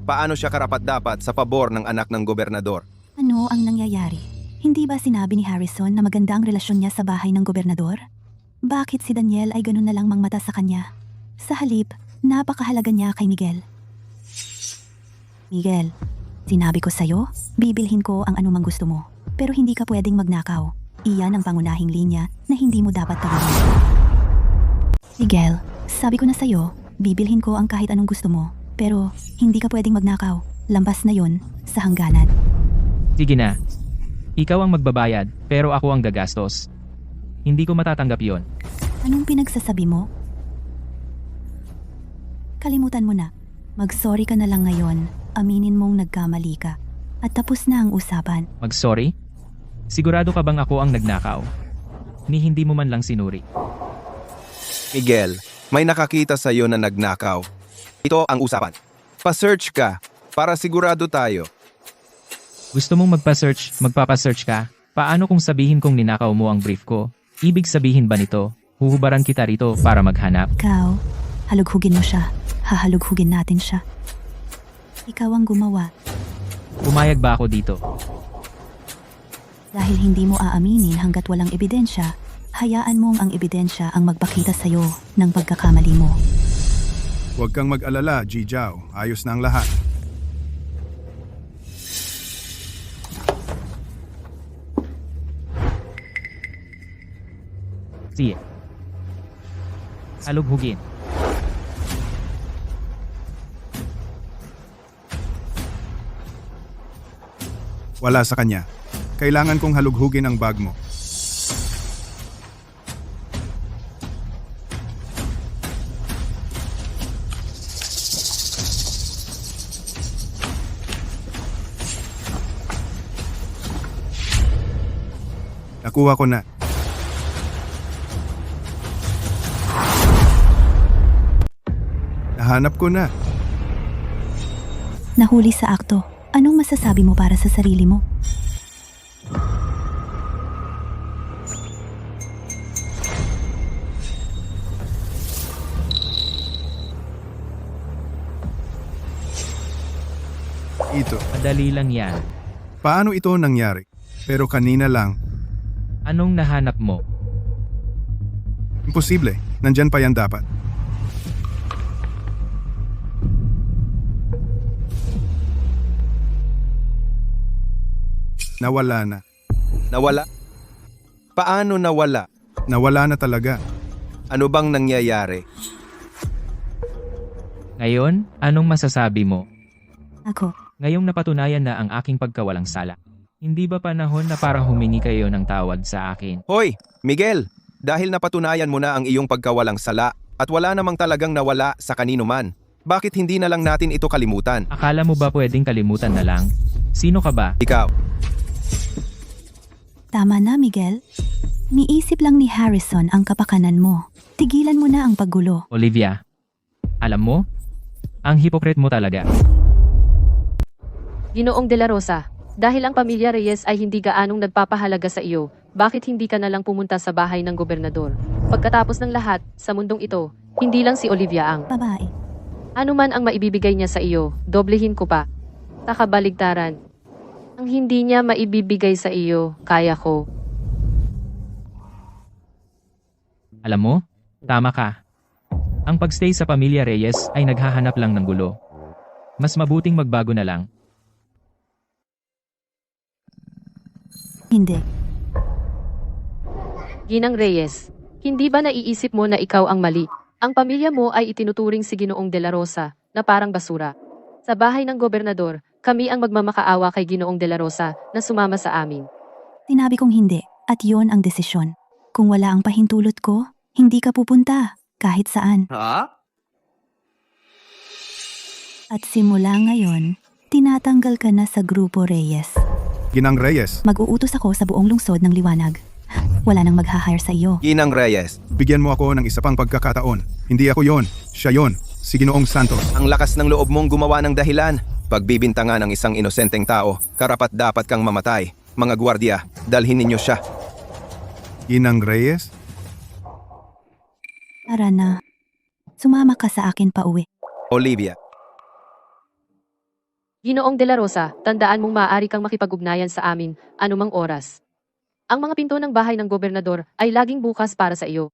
Paano siya karapat-dapat sa pabor ng anak ng gobernador? ano ang nangyayari? Hindi ba sinabi ni Harrison na maganda ang relasyon niya sa bahay ng gobernador? Bakit si Daniel ay ganun na lang mangmata sa kanya? Sa halip, napakahalaga niya kay Miguel. Miguel, sinabi ko sa'yo, bibilhin ko ang anumang gusto mo. Pero hindi ka pwedeng magnakaw. Iyan ang pangunahing linya na hindi mo dapat tawagin. Miguel, sabi ko na sa'yo, bibilhin ko ang kahit anong gusto mo. Pero hindi ka pwedeng magnakaw. Lampas na yon sa hangganan. Sige na. Ikaw ang magbabayad, pero ako ang gagastos. Hindi ko matatanggap yon. Anong pinagsasabi mo? Kalimutan mo na. Mag-sorry ka na lang ngayon. Aminin mong nagkamali ka. At tapos na ang usapan. Mag-sorry? Sigurado ka bang ako ang nagnakaw? Ni hindi mo man lang sinuri. Miguel, may nakakita sa iyo na nagnakaw. Ito ang usapan. Pa-search ka para sigurado tayo. Gusto mong magpapasearch ka? Paano kung sabihin kong ninakaw mo ang brief ko? Ibig sabihin ba nito, huhubaran kita rito para maghanap? Ikaw, halughugin mo siya. Hahalughugin natin siya. Ikaw ang gumawa. Pumayag ba ako dito? Dahil hindi mo aaminin hanggat walang ebidensya, hayaan mong ang ebidensya ang magpakita sa'yo ng pagkakamali mo. Huwag kang mag-alala, Jijiao. Ayos na ang lahat. Sige. Halughugin. Wala sa kanya. Kailangan kong halughugin ang bag mo. Nakuha ko na. Nahanap ko na. Nahuli sa akto. Anong masasabi mo para sa sarili mo? Ito. Madali lang yan. Paano ito nangyari? Pero kanina lang. Anong nahanap mo? Imposible. Nandyan pa yan dapat. Nawala na. Nawala? Paano nawala? Nawala na talaga. Ano bang nangyayari? Ngayon, anong masasabi mo? Ako. Ngayong napatunayan na ang aking pagkawalang sala. Hindi ba panahon na para humingi kayo ng tawad sa akin? Hoy, Miguel! Dahil napatunayan mo na ang iyong pagkawalang sala at wala namang talagang nawala sa kanino man, bakit hindi na lang natin ito kalimutan? Akala mo ba pwedeng kalimutan na lang? Sino ka ba? Ikaw, Tama na, Miguel. Niisip lang ni Harrison ang kapakanan mo. Tigilan mo na ang paggulo. Olivia, alam mo? Ang hipokrit mo talaga. Ginoong De La Rosa, dahil ang pamilya Reyes ay hindi gaanong nagpapahalaga sa iyo, bakit hindi ka na lang pumunta sa bahay ng gobernador? Pagkatapos ng lahat, sa mundong ito, hindi lang si Olivia ang Babae. ano man ang maibibigay niya sa iyo, doblehin ko pa. Sa kabaligtaran, ang hindi niya maibibigay sa iyo, kaya ko. Alam mo? Tama ka. Ang pagstay sa pamilya Reyes ay naghahanap lang ng gulo. Mas mabuting magbago na lang. Hindi. Ginang Reyes, hindi ba naiisip mo na ikaw ang mali? Ang pamilya mo ay itinuturing si Ginoong De La Rosa na parang basura. Sa bahay ng gobernador, kami ang magmamakaawa kay Ginoong De La Rosa na sumama sa amin. Sinabi kong hindi, at yon ang desisyon. Kung wala ang pahintulot ko, hindi ka pupunta, kahit saan. Ha? At simula ngayon, tinatanggal ka na sa Grupo Reyes. Ginang Reyes, Mag-uutos ako sa buong lungsod ng Liwanag. Wala nang mag-hire sa iyo. Ginang Reyes, bigyan mo ako ng isa pang pagkakataon. Hindi ako yon. Siya yon. Si Ginoong Santos. ang lakas ng loob mong gumawa ng dahilan. Pagbibintangan ng isang inosenteng tao, karapat dapat kang mamatay. Mga gwardiya, dalhin ninyo siya. Ginang Reyes? Tara na. Sumama ka sa akin pa uwi. Olivia, Ginoong De La Rosa, tandaan mong maaari kang makipag-ugnayan sa amin anumang oras. Ang mga pinto ng bahay ng gobernador ay laging bukas para sa iyo.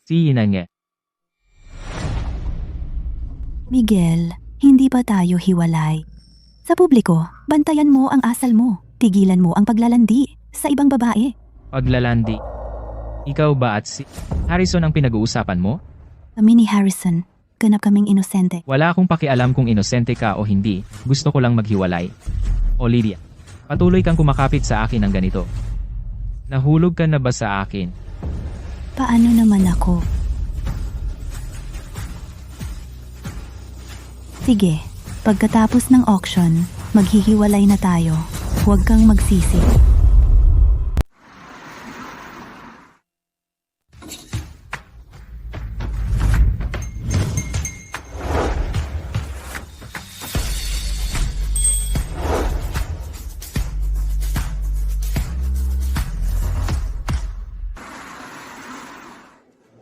Si Ina nga. Miguel, hindi pa tayo hiwalay. Sa publiko, bantayan mo ang asal mo. Tigilan mo ang paglalandi sa ibang babae. Paglalandi. Ikaw ba at si Harrison ang pinag-uusapan mo? Kami ni Harrison, ganap kaming inosente. Wala akong pakialam kung inosente ka o hindi. Gusto ko lang maghiwalay. Olivia, patuloy kang kumakapit sa akin ng ganito. Nahulog ka na ba sa akin? Paano naman ako? Sige, pagkatapos ng auction, maghihiwalay na tayo. Huwag kang magsisi.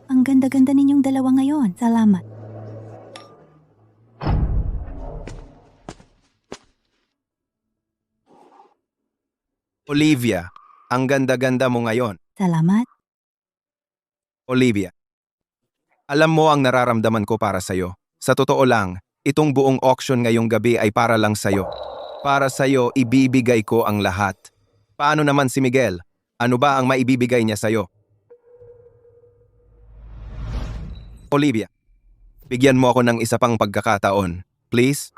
Ang ganda-ganda ninyong dalawa ngayon. Salamat. Olivia, ang ganda-ganda mo ngayon. Salamat. Olivia, alam mo ang nararamdaman ko para sa'yo. Sa totoo lang, itong buong auction ngayong gabi ay para lang sa'yo. Para sa'yo, ibibigay ko ang lahat. Paano naman si Miguel? Ano ba ang maibibigay niya sa'yo? Olivia, bigyan mo ako ng isa pang pagkakataon. Please?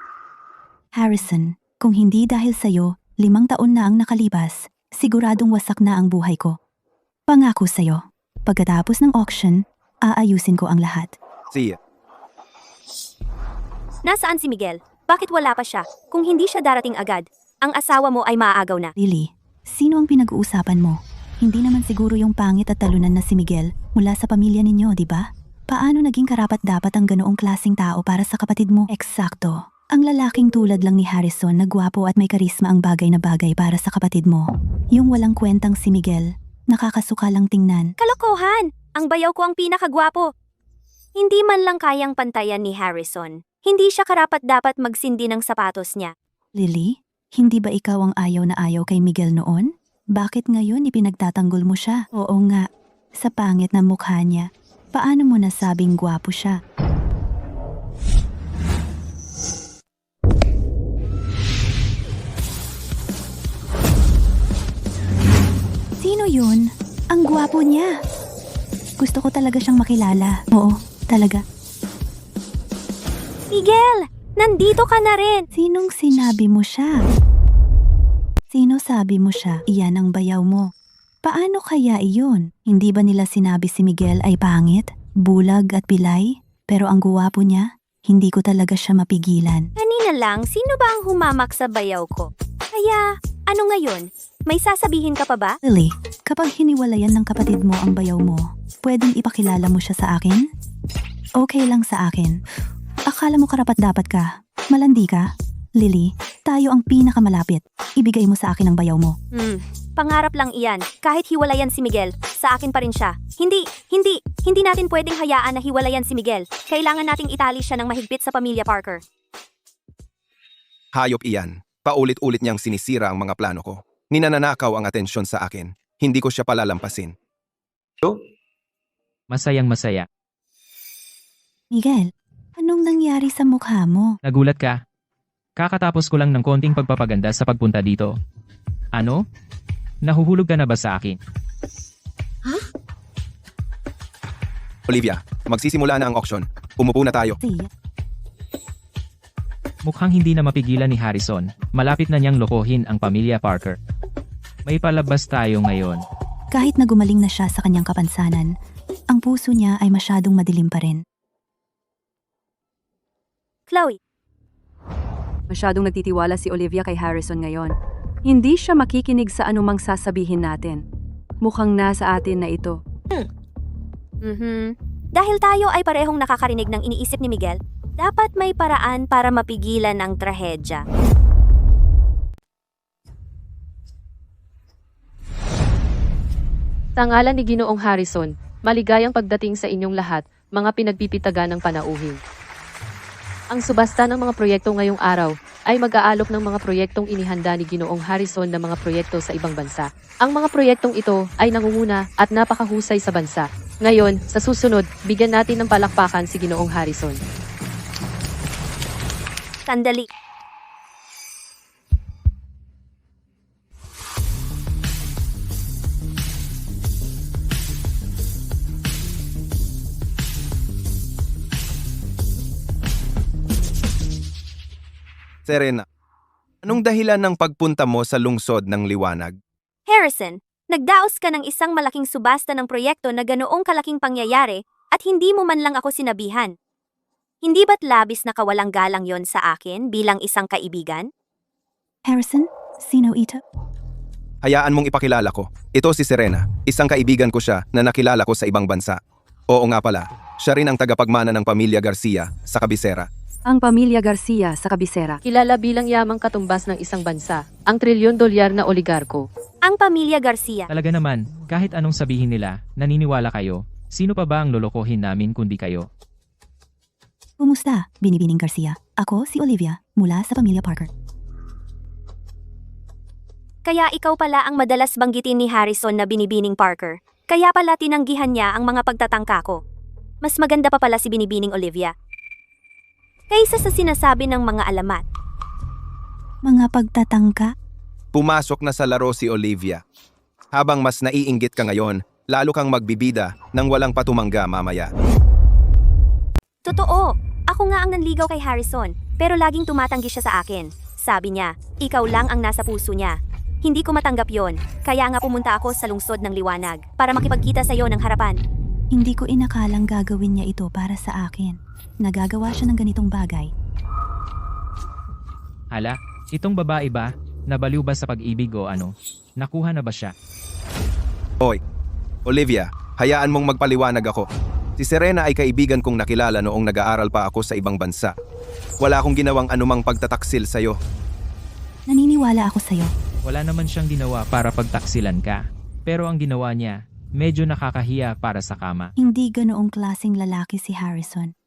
Harrison, kung hindi dahil sa'yo, 5 taon na ang nakalipas, siguradong wasak na ang buhay ko. Pangako sa'yo, pagkatapos ng auction, aayusin ko ang lahat. See ya. Nasaan si Miguel? Bakit wala pa siya? Kung hindi siya darating agad, ang asawa mo ay maaagaw na. Lily, sino ang pinag-uusapan mo? Hindi naman siguro yung pangit at talunan na si Miguel mula sa pamilya ninyo, di ba? Paano naging karapat-dapat ang ganoong klaseng tao para sa kapatid mo? Eksakto. Ang lalaking tulad lang ni Harrison na gwapo at may karisma ang bagay na bagay para sa kapatid mo. Yung walang kwentang si Miguel, nakakasuka lang tingnan. Kalokohan! Ang bayaw ko ang pinakagwapo. Hindi man lang kayang pantayan ni Harrison. Hindi siya karapat-dapat magsindi ng sapatos niya. Lily, hindi ba ikaw ang ayaw na ayaw kay Miguel noon? Bakit ngayon ipinagtatanggol mo siya? Oo nga, sa pangit na mukha niya. Paano mo nasabing gwapo siya? Sino yun? Ang gwapo niya. Gusto ko talaga siyang makilala. Oo, talaga. Miguel! Nandito ka na rin! Sinong sinabi mo siya? Sino sabi mo siya? Iyan ang bayaw mo. Paano kaya iyon? Hindi ba nila sinabi si Miguel ay pangit, bulag at pilay? Pero ang guwapo niya, hindi ko talaga siya mapigilan. Kanina lang, sino ba ang humamak sa bayaw ko? Kaya, ano ngayon? May sasabihin ka pa ba? Lily, kapag hiniwalayan ng kapatid mo ang bayaw mo, pwedeng ipakilala mo siya sa akin? Okay lang sa akin. Akala mo karapat-dapat ka? Malandi ka? Lily, tayo ang pinakamalapit. Ibigay mo sa akin ang bayaw mo. Pangarap lang iyan. Kahit hiwalayan si Miguel, sa akin pa rin siya. Hindi natin pwedeng hayaan na hiwalayan si Miguel. Kailangan nating itali siya ng mahigpit sa pamilya Parker. Hayop iyan. Paulit-ulit niyang sinisira ang mga plano ko. Ninananakaw ang atensyon sa akin. Hindi ko siya palalampasin. Masayang masaya. Miguel, anong nangyari sa mukha mo? Nagulat ka? Kakatapos ko lang ng konting pagpapaganda sa pagpunta dito. Ano? Nahuhulog ka na ba sa akin? Olivia, magsisimula na ang auction. Umupo na tayo. Siya. Mukhang hindi na mapigilan ni Harrison. Malapit na niyang lokohin ang pamilya Parker. May palabas tayo ngayon. Kahit na gumaling na siya sa kanyang kapansanan, ang puso niya ay masyadong madilim pa rin. Chloe, Masyadong nagtitiwala si Olivia kay Harrison ngayon. Hindi siya makikinig sa anumang sasabihin natin. Mukhang nasa atin na ito. Dahil tayo ay parehong nakakarinig ng iniisip ni Miguel, dapat may paraan para mapigilan ang trahedya. Sa ngalan ni Ginoong Harrison, maligayang pagdating sa inyong lahat, mga pinagpipitagan ng panauhin. Ang subasta ng mga proyekto ngayong araw ay mag-aalok ng mga proyektong inihanda ni Ginoong Harrison na mga proyekto sa ibang bansa. Ang mga proyektong ito ay nangunguna at napakahusay sa bansa. Ngayon, sa susunod, bigyan natin ng palakpakan si Ginoong Harrison. Sandali. Serena, anong dahilan ng pagpunta mo sa lungsod ng liwanag? Harrison, nagdaos ka ng isang malaking subasta ng proyekto na ganoong kalaking pangyayari at hindi mo man lang ako sinabihan. Hindi ba't labis na kawalang galang yon sa akin bilang isang kaibigan? Harrison, sino ito? Hayaan mong ipakilala ko. Ito si Serena. Isang kaibigan ko siya na nakilala ko sa ibang bansa. Oo nga pala, siya rin ang tagapagmana ng pamilya Garcia sa Kabisera. Ang pamilya Garcia sa Kabisera. Kilala bilang yamang katumbas ng isang bansa, ang trilyon-dolyar na oligarko. Ang pamilya Garcia. Talaga naman, kahit anong sabihin nila, naniniwala kayo. Sino pa ba ang lolokohin namin kundi kayo? Kumusta, Binibining Garcia? Ako si Olivia, mula sa pamilya Parker. Kaya ikaw pala ang madalas banggitin ni Harrison na Binibining Parker. Kaya pala tinanggihan niya ang mga pagtatangka ko. Mas maganda pa pala si Binibining Olivia kaysa sa sinasabi ng mga alamat. Mga pagtatangka? Pumasok na sa laro si Olivia. Habang mas naiinggit ka ngayon, lalo kang magbibida nang walang patumangga mamaya. Totoo, ako nga ang nanligaw kay Harrison, pero laging tumatanggi siya sa akin. Sabi niya, ikaw lang ang nasa puso niya. Hindi ko matanggap yon, kaya nga pumunta ako sa lungsod ng liwanag para makipagkita sa iyo ng harapan. Hindi ko inakalang gagawin niya ito para sa akin. Nagagawa siya ng ganitong bagay. Hala, itong babae ba? Nabaliw ba sa pag-ibig o ano? Nakuha na ba siya? Hoy, Olivia, hayaan mong magpaliwanag ako. Si Serena ay kaibigan kong nakilala noong nag-aaral pa ako sa ibang bansa. Wala akong ginawang anumang pagtataksil sa'yo. Naniniwala ako sa'yo. Wala naman siyang ginawa para pagtaksilan ka. Pero ang ginawa niya, medyo nakakahiya para sa kama. Hindi ganoong klaseng lalaki si Harrison.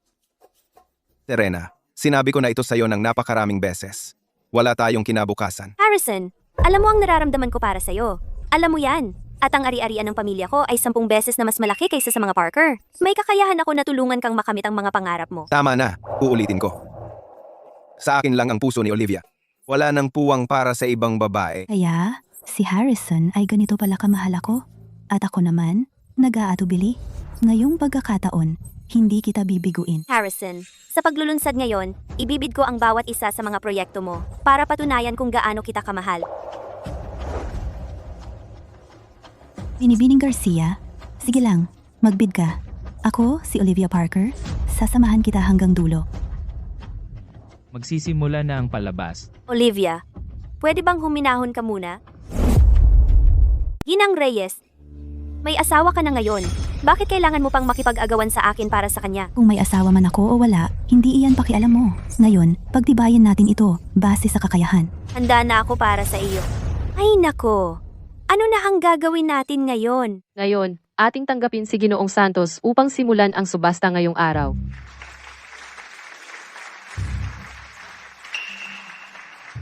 Serena, sinabi ko na ito sa'yo ng napakaraming beses. Wala tayong kinabukasan. Harrison, alam mo ang nararamdaman ko para sa'yo. Alam mo yan. At ang ari-arian ng pamilya ko ay 10 beses na mas malaki kaysa sa mga Parker. May kakayahan ako na tulungan kang makamit ang mga pangarap mo. Tama na, uulitin ko. Sa akin lang ang puso ni Olivia. Wala nang puwang para sa ibang babae. Kaya, si Harrison ay ganito pala kamahal ako. At ako naman, nag-aatubili. Ngayong pagkakataon, hindi kita bibiguin. Harrison, sa paglulunsad ngayon, ibibid ko ang bawat isa sa mga proyekto mo para patunayan kung gaano kita kamahal. Binibining Garcia, sige lang, magbid ka. Ako, si Olivia Parker, sasamahan kita hanggang dulo. Magsisimula na ang palabas. Olivia, pwede bang huminahon ka muna? Ginang Reyes, may asawa ka na ngayon. Bakit kailangan mo pang makipag-agawan sa akin para sa kanya? Kung may asawa man ako o wala, hindi iyan pakialam mo. Ngayon, pagtibayin natin ito, base sa kakayahan. Handa na ako para sa iyo. Ay nako, ano na ang gagawin natin ngayon? Ngayon, ating tanggapin si Ginoong Santos upang simulan ang subasta ngayong araw.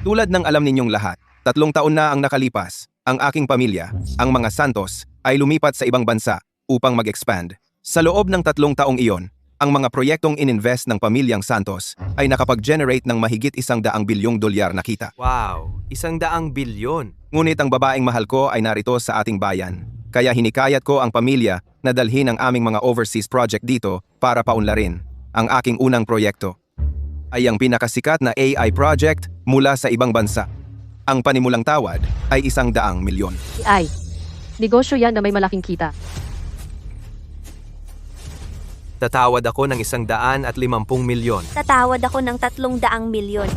Tulad ng alam ninyong lahat, 3 taon na ang nakalipas. Ang aking pamilya, ang mga Santos, ay lumipat sa ibang bansa upang mag-expand. Sa loob ng 3 taong iyon, ang mga proyektong ininvest ng pamilyang Santos ay nakapag-generate ng mahigit $100 bilyong na kita. Wow, 100 bilyon. Ngunit ang babaeng mahal ko ay narito sa ating bayan. Kaya hinikayat ko ang pamilya na dalhin ang aming mga overseas project dito para paunlarin. Ang aking unang proyekto ay ang pinakasikat na AI project mula sa ibang bansa. Ang panimulang tawad ay $100 milyon. AI. Negosyo yan na may malaking kita. Tatawad ako ng 150 milyon. Tatawad ako ng 300 milyon.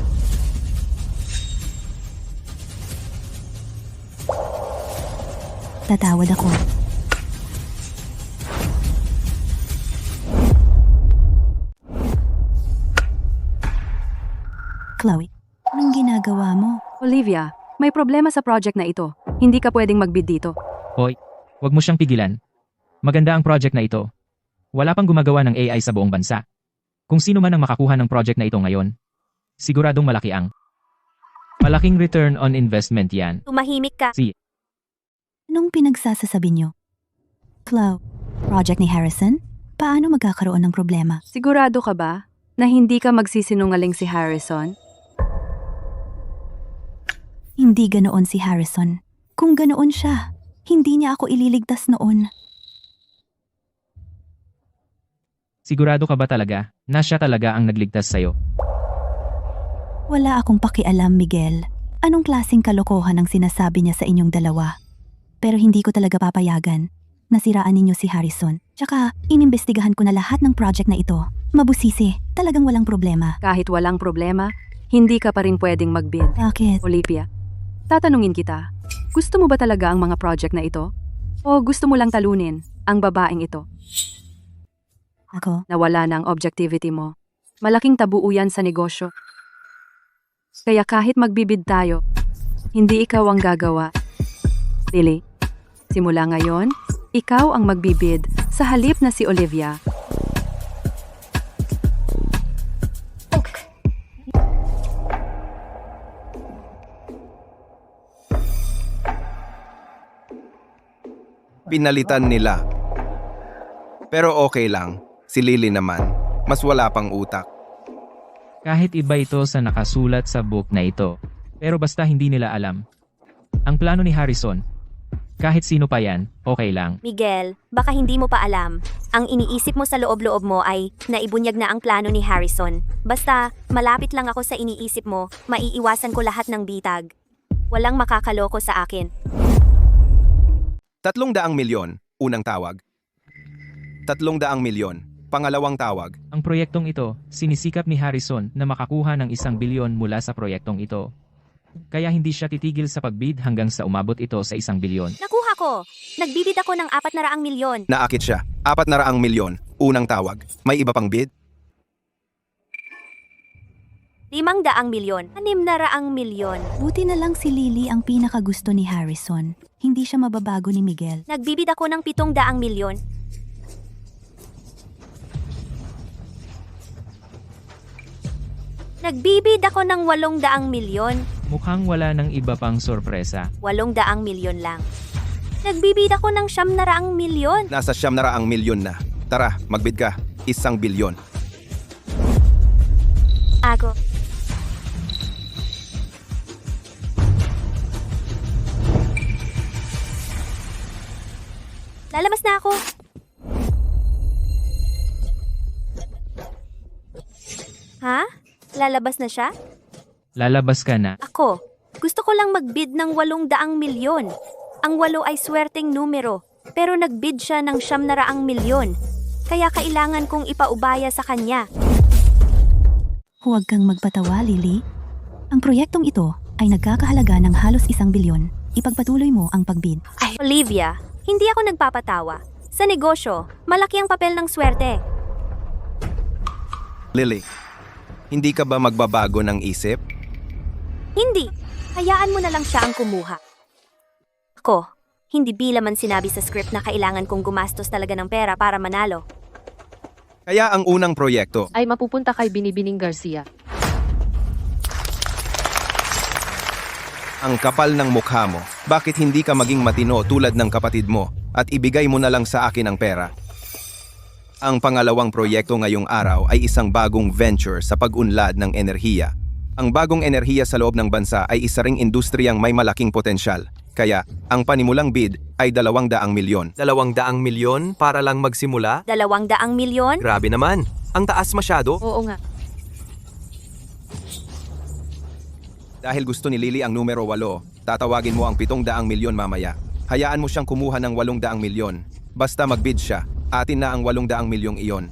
Tatawad ako. Chloe, anong ginagawa mo? Olivia, may problema sa project na ito. Hindi ka pwedeng magbid dito. Hoy, wag mo siyang pigilan. Maganda ang project na ito. Wala pang gumagawa ng AI sa buong bansa. Kung sino man ang makakuha ng project na ito ngayon, siguradong malaki ang malaking return on investment yan. Tumahimik ka. Anong pinagsasasabi niyo? Chloe, project ni Harrison? Paano magkakaroon ng problema? Sigurado ka ba na hindi ka magsisinungaling si Harrison? Hindi ganoon si Harrison. Kung ganoon siya, hindi niya ako ililigtas noon. Sigurado ka ba talaga na siya talaga ang nagligtas sa'yo? Wala akong pakialam, Miguel. Anong klaseng kalokohan ang sinasabi niya sa inyong dalawa? Pero hindi ko talaga papayagan. Nasiraan ninyo si Harrison. Tsaka, inimbestigahan ko na lahat ng project na ito. Mabusisi, talagang walang problema. Kahit walang problema, hindi ka pa rin pwedeng magbid. Bakit? Olivia, tatanungin kita, gusto mo ba talaga ang mga project na ito? O gusto mo lang talunin ang babaeng ito? Ako? Nawala na ang objectivity mo. Malaking tabu yan sa negosyo. Kaya kahit magbibid tayo, hindi ikaw ang gagawa. Lily, simula ngayon, ikaw ang magbibid sa halip na si Olivia. Pinalitan nila. Pero okay lang, si Lily naman, mas wala pang utak. Kahit iba ito sa nakasulat sa book na ito, pero basta hindi nila alam. Ang plano ni Harrison, kahit sino pa yan, okay lang. Miguel, baka hindi mo pa alam. Ang iniisip mo sa loob-loob mo ay naibunyag na ang plano ni Harrison. Basta, malapit lang ako sa iniisip mo, maiiwasan ko lahat ng bitag. Walang makakaloko sa akin. 300 milyon, unang tawag. 300 milyon, Pangalawang tawag. Ang proyektong ito, sinisikap ni Harrison na makakuha ng 1 bilyon mula sa proyektong ito. Kaya hindi siya titigil sa pagbid hanggang sa umabot ito sa 1 bilyon. Nakuha ko! Nagbibid ako ng 400 milyon. Naakit siya. 400 milyon. Unang tawag. May iba pang bid? 500 milyon. 600 milyon. Buti na lang si Lily ang pinakagusto ni Harrison. Hindi siya mababago ni Miguel. Nagbibid ako ng 700 milyon. Nagbibid ako ng 800 milyon. Mukhang wala ng iba pang sorpresa. 800 milyon lang. Nagbibid ako ng 900 milyon. Nasa 900 milyon na. Tara, magbid ka. 1 bilyon. Ako. Lalabas na ako. Ha? Lalabas na siya? Lalabas ka na. Ako. Gusto ko lang magbid ng 800 milyon. Ang 8 ay swerteng numero, pero nagbid siya ng 900 milyon. Kaya kailangan kong ipaubaya sa kanya. Huwag kang magpatawa, Lily. Ang proyektong ito ay nagkakahalaga ng halos 1 bilyon. Ipagpatuloy mo ang pagbid. Ay, Olivia, hindi ako nagpapatawa. Sa negosyo, malaki ang papel ng swerte. Lily, hindi ka ba magbabago ng isip? Hindi. Hayaan mo na lang siya ang kumuha. Ako, hindi bilang man sinabi sa script na kailangan kong gumastos talaga ng pera para manalo. Kaya ang unang proyekto, Ay mapupunta kay Binibining Garcia. ang kapal ng mukha mo. Bakit hindi ka maging matino tulad ng kapatid mo at ibigay mo na lang sa akin ang pera? Ang pangalawang proyekto ngayong araw ay isang bagong venture sa pag-unlad ng enerhiya. Ang bagong enerhiya sa loob ng bansa ay isa ring industriyang may malaking potensyal. Kaya, ang panimulang bid ay 200 milyon. 200 milyon para lang magsimula? 200 milyon? Grabe naman. Ang taas masyado. Oo nga. Dahil gusto ni Lily ang numero 8, tatawagin mo ang 700 milyon mamaya. Hayaan mo siyang kumuha ng 800 milyon. Basta magbid siya, atin na ang 800 milyong iyon.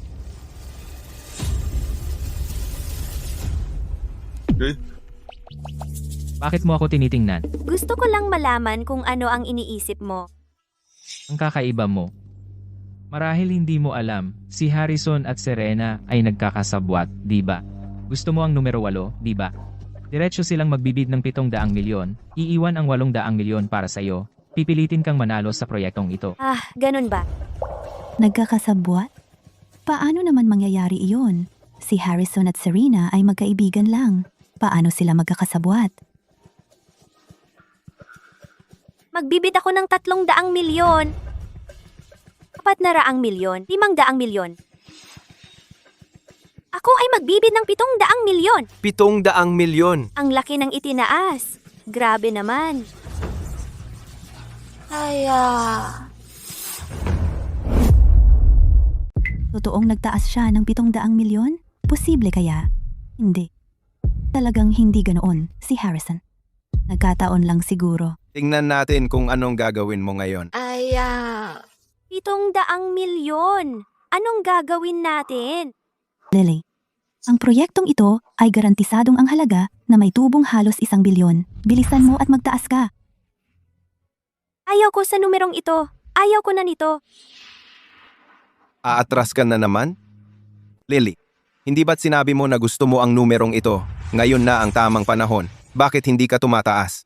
Bakit mo ako tinitingnan? Gusto ko lang malaman kung ano ang iniisip mo. Ang kakaiba mo. Marahil hindi mo alam, si Harrison at Serena ay nagkakasabwat, di ba? Gusto mo ang numero 8, di ba? Diretso silang magbibid ng 700 milyon, iiwan ang 800 milyon para sa iyo. Pipilitin kang manalo sa proyektong ito. Ah, ganun ba? Nagkakasabwat? Paano naman mangyayari iyon? Si Harrison at Serena ay magkaibigan lang. Paano sila magkakasabwat? Magbibid ako ng 300 milyon. 400 milyon. 500 milyon. Ako ay magbibid ng 700 milyon. 700 milyon. Ang laki ng itinaas. Grabe naman. Totoong nagtaas siya ng 700 milyon? Posible kaya? Hindi. Talagang hindi ganoon si Harrison. Nagkataon lang siguro. Tingnan natin kung anong gagawin mo ngayon. 700 milyon. Anong gagawin natin? Lily, ang proyektong ito ay garantisadong ang halaga na may tubong halos 1 bilyon. Bilisan mo at magtaas ka. Ayaw ko sa numerong ito. Ayaw ko na nito. Aatras ka na naman? Lily, hindi ba't sinabi mo na gusto mo ang numerong ito? Ngayon na ang tamang panahon. Bakit hindi ka tumataas?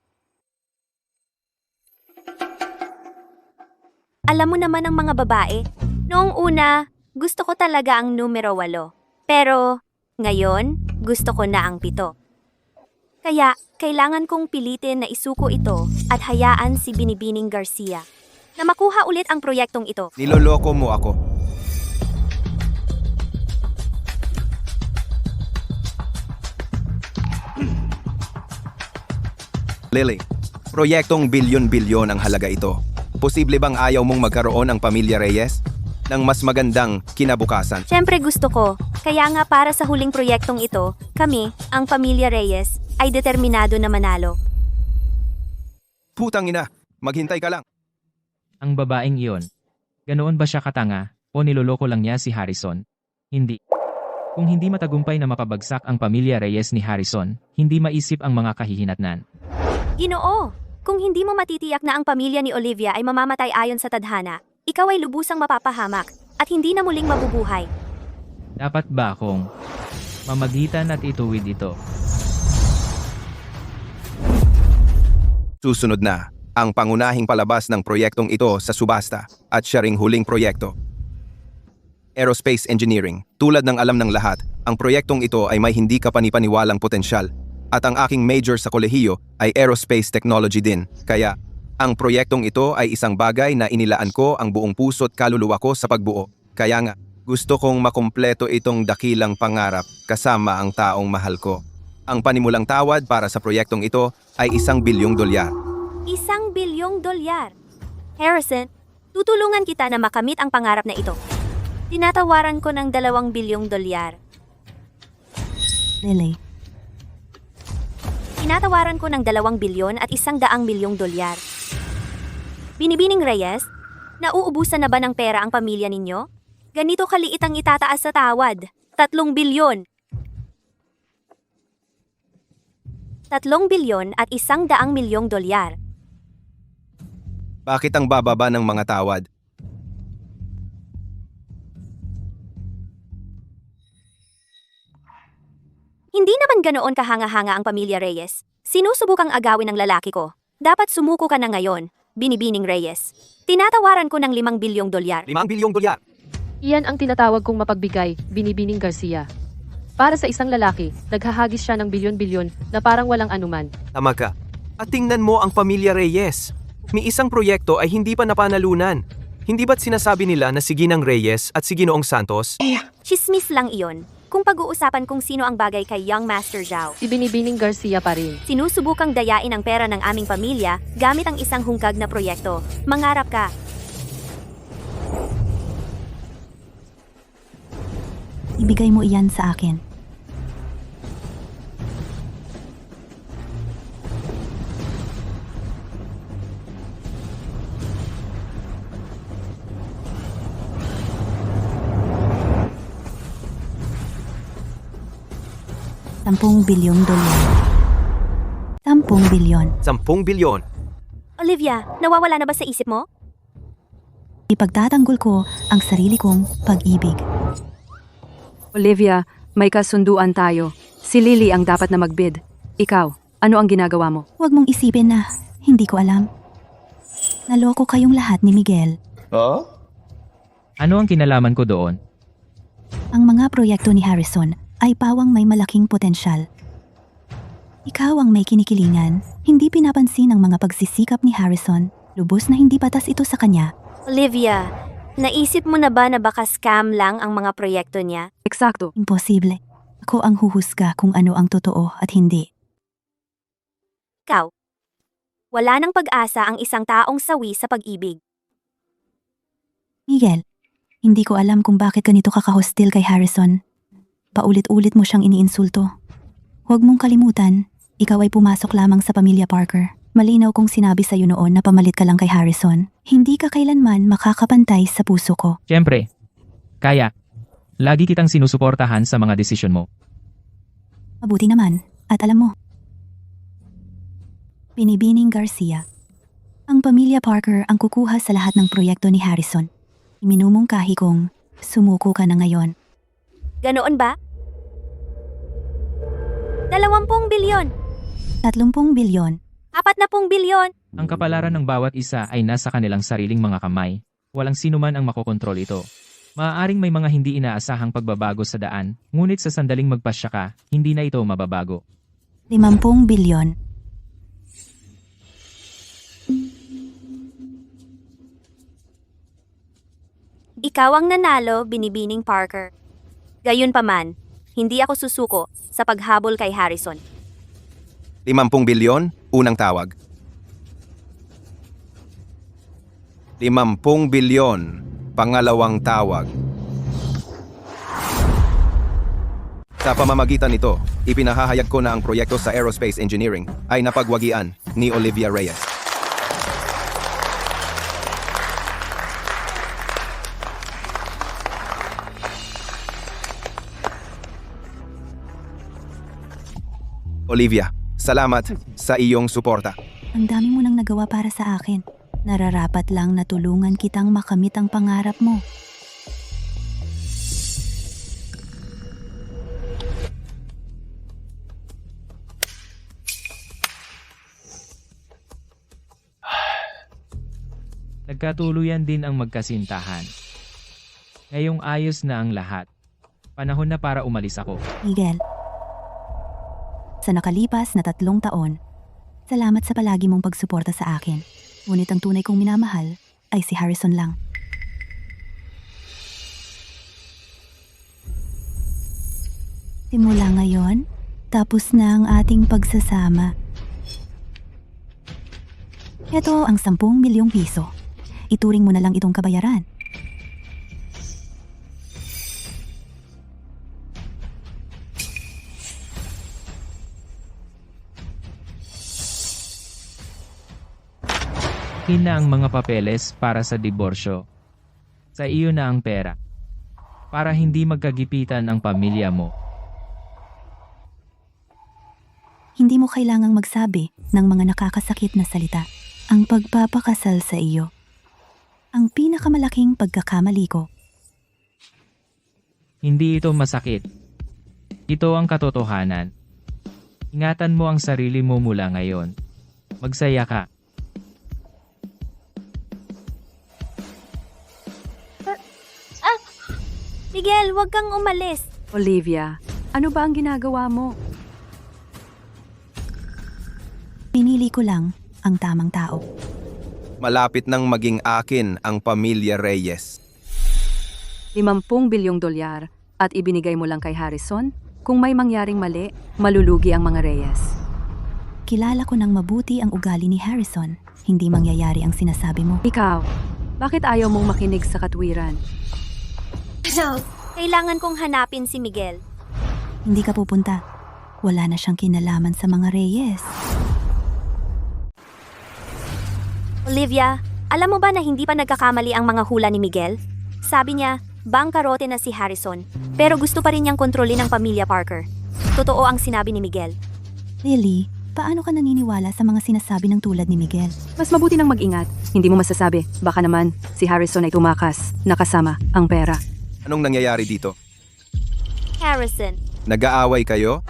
Alam mo naman ang mga babae. Noong una, gusto ko talaga ang numero 8. Pero, ngayon, gusto ko na ang 7. Kaya, kailangan kong pilitin na isuko ito at hayaan si Binibining Garcia na makuha ulit ang proyektong ito. Niloloko mo ako. Lily, proyektong bilyon-bilyon ang halaga ito. Posible bang ayaw mong magkaroon ang pamilya Reyes ng mas magandang kinabukasan? Siyempre gusto ko. Kaya nga para sa huling proyektong ito, kami, ang pamilya Reyes, ay determinado na manalo. Putang ina, maghintay ka lang. Ang babaeng iyon. Ganoon ba siya katanga o niloloko lang niya si Harrison? Hindi. Kung hindi matagumpay na mapabagsak ang pamilya Reyes ni Harrison, hindi maisip ang mga kahihinatnan. Ginoo, kung hindi mo matitiyak na ang pamilya ni Olivia ay mamamatay ayon sa tadhana, ikaw ay lubusang mapapahamak at hindi na muling mabubuhay. Dapat ba akong mamagitan at ituwid ito? Susunod na, ang pangunahing palabas ng proyektong ito sa subasta at siya ring huling proyekto. Aerospace Engineering. Tulad ng alam ng lahat, ang proyektong ito ay may hindi kapanipaniwalang potensyal at ang aking major sa kolehiyo ay Aerospace Technology din. Kaya, ang proyektong ito ay isang bagay na inilaan ko ang buong puso't kaluluwa ko sa pagbuo. Kaya nga, gusto kong makumpleto itong dakilang pangarap kasama ang taong mahal ko. Ang panimulang tawad para sa proyektong ito ay $1 bilyong. $1 bilyong. Harrison, tutulungan kita na makamit ang pangarap na ito. Tinatawaran ko ng $2 bilyong. Lily, Tinatawaran ko ng 2 bilyon at $100 milyong. Binibining Reyes, nauubusan na ba ng pera ang pamilya ninyo? Ganito kaliit ang itataas sa tawad. 3 bilyon. 3 bilyon at $100 milyong. Bakit ang bababa ng mga tawad? Hindi naman ganoon kahanga-hanga ang pamilya Reyes. Sinusubukang agawin ng lalaki ko. Dapat sumuko ka na ngayon, binibining Reyes. Tinatawaran ko ng $5 bilyong. $5 bilyong. Iyan ang tinatawag kong mapagbigay, Binibining Garcia. Para sa isang lalaki, naghahagis siya ng bilyon-bilyon na parang walang anuman. Tama ka. At tingnan mo ang pamilya Reyes. May isang proyekto ay hindi pa napanalunan. Hindi ba't sinasabi nila na si Ginang Reyes at si Ginoong Santos? Chismis lang iyon. Kung pag-uusapan kung sino ang bagay kay Young Master Zhao. Si Binibining Garcia pa rin. Sinusubukang dayain ang pera ng aming pamilya gamit ang isang hungkag na proyekto. Mangarap ka. ibigay mo iyan sa akin. $10 bilyong. 10 bilyon. 10 bilyon. Olivia, nawawala na ba sa isip mo? Ipagtatanggol ko ang sarili kong pag-ibig. Olivia, may kasunduan tayo. Si Lily ang dapat na magbid. Ikaw, ano ang ginagawa mo? Huwag mong isipin na hindi ko alam. Naloko kayong lahat ni Miguel. Ano ang kinalaman ko doon? Ang mga proyekto ni Harrison ay pawang may malaking potensyal. Ikaw ang may kinikilingan, hindi pinapansin ang mga pagsisikap ni Harrison. Lubos na hindi patas ito sa kanya. Olivia, naisip mo na ba na baka scam lang ang mga proyekto niya? Eksakto. Imposible. Ako ang huhusga kung ano ang totoo at hindi. Ikaw. Wala nang pag-asa ang isang taong sawi sa pag-ibig. Miguel, hindi ko alam kung bakit ganito ka kahostil kay Harrison. Paulit-ulit mo siyang iniinsulto. Huwag mong kalimutan, ikaw ay pumasok lamang sa pamilya Parker. Malinaw kong sinabi sa iyo noon na pamalit ka lang kay Harrison. Hindi ka kailanman makakapantay sa puso ko. Siyempre. Kaya. Lagi kitang sinusuportahan sa mga desisyon mo. Mabuti naman, at alam mo. Binibining Garcia. Ang pamilya Parker ang kukuha sa lahat ng proyekto ni Harrison. Iminumungkahi kong sumuko ka na ngayon. Ganoon ba? 20 bilyon. 30 bilyon. 40 bilyon. Ang kapalaran ng bawat isa ay nasa kanilang sariling mga kamay. Walang sino man ang makokontrol ito. Maaaring may mga hindi inaasahang pagbabago sa daan, ngunit sa sandaling magpasya ka, hindi na ito mababago. 50 bilyon. Ikaw ang nanalo, Binibining Parker. Gayunpaman, hindi ako susuko sa paghabol kay Harrison. 50 bilyon, unang tawag. 50 bilyon, pangalawang tawag. Sa pamamagitan nito, ipinahahayag ko na ang proyekto sa Aerospace Engineering ay napagwagian ni Olivia Reyes. Olivia, salamat sa iyong suporta. Ang dami mo nang nagawa para sa akin. Nararapat lang na tulungan kitang makamit ang pangarap mo. Nagkatuluyan din ang magkasintahan. Ngayong ayos na ang lahat. Panahon na para umalis ako. Miguel, sa nakalipas na 3 taon, salamat sa palagi mong pagsuporta sa akin. Ngunit ang tunay kong minamahal ay si Harrison lang. Simula ngayon, tapos na ang ating pagsasama. Ito ang 10 milyong piso. Ituring mo na lang itong kabayaran. Akin na ang mga papeles para sa diborsyo. Sa iyo na ang pera. Para hindi magkagipitan ang pamilya mo. Hindi mo kailangang magsabi ng mga nakakasakit na salita. Ang pagpapakasal sa iyo. Ang pinakamalaking pagkakamali ko. Hindi ito masakit. Ito ang katotohanan. Ingatan mo ang sarili mo mula ngayon. Magsaya ka. Miguel, huwag kang umalis. Olivia, ano ba ang ginagawa mo? Pinili ko lang ang tamang tao. Malapit nang maging akin ang pamilya Reyes. 50 bilyong dolyar at ibinigay mo lang kay Harrison? Kung may mangyaring mali, malulugi ang mga Reyes. Kilala ko ng mabuti ang ugali ni Harrison. Hindi mangyayari ang sinasabi mo. Ikaw, bakit ayaw mong makinig sa katwiran? Kailangan kong hanapin si Miguel. Hindi ka pupunta. Wala na siyang kinalaman sa mga Reyes. Olivia, alam mo ba na hindi pa nagkakamali ang mga hula ni Miguel? Sabi niya, bangkarote na si Harrison, pero gusto pa rin niyang kontrolin ang pamilya Parker. Totoo ang sinabi ni Miguel. Lily, paano ka naniniwala sa mga sinasabi ng tulad ni Miguel? Mas mabuti nang mag-ingat. Hindi mo masasabi, baka naman si Harrison ay tumakas, nakasama ang pera. Anong nangyayari dito? Harrison, Nag-aaway kayo?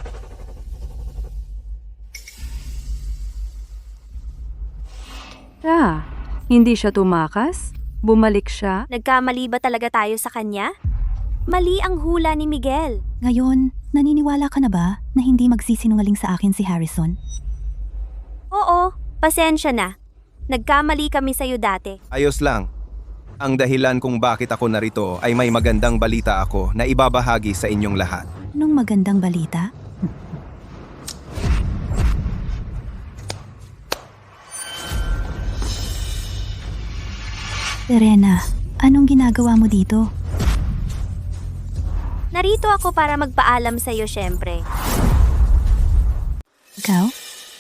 Hindi siya tumakas? Bumalik siya? nagkamali ba talaga tayo sa kanya? Mali ang hula ni Miguel. Ngayon, naniniwala ka na ba na hindi magsisinungaling sa akin si Harrison? Oo, pasensya na. Nagkamali kami sa'yo dati. Ayos lang. Ang dahilan kung bakit ako narito ay may magandang balita ako na ibabahagi sa inyong lahat. Anong magandang balita? Serena, anong ginagawa mo dito? Narito ako para magpaalam sa'yo syempre. Ikaw?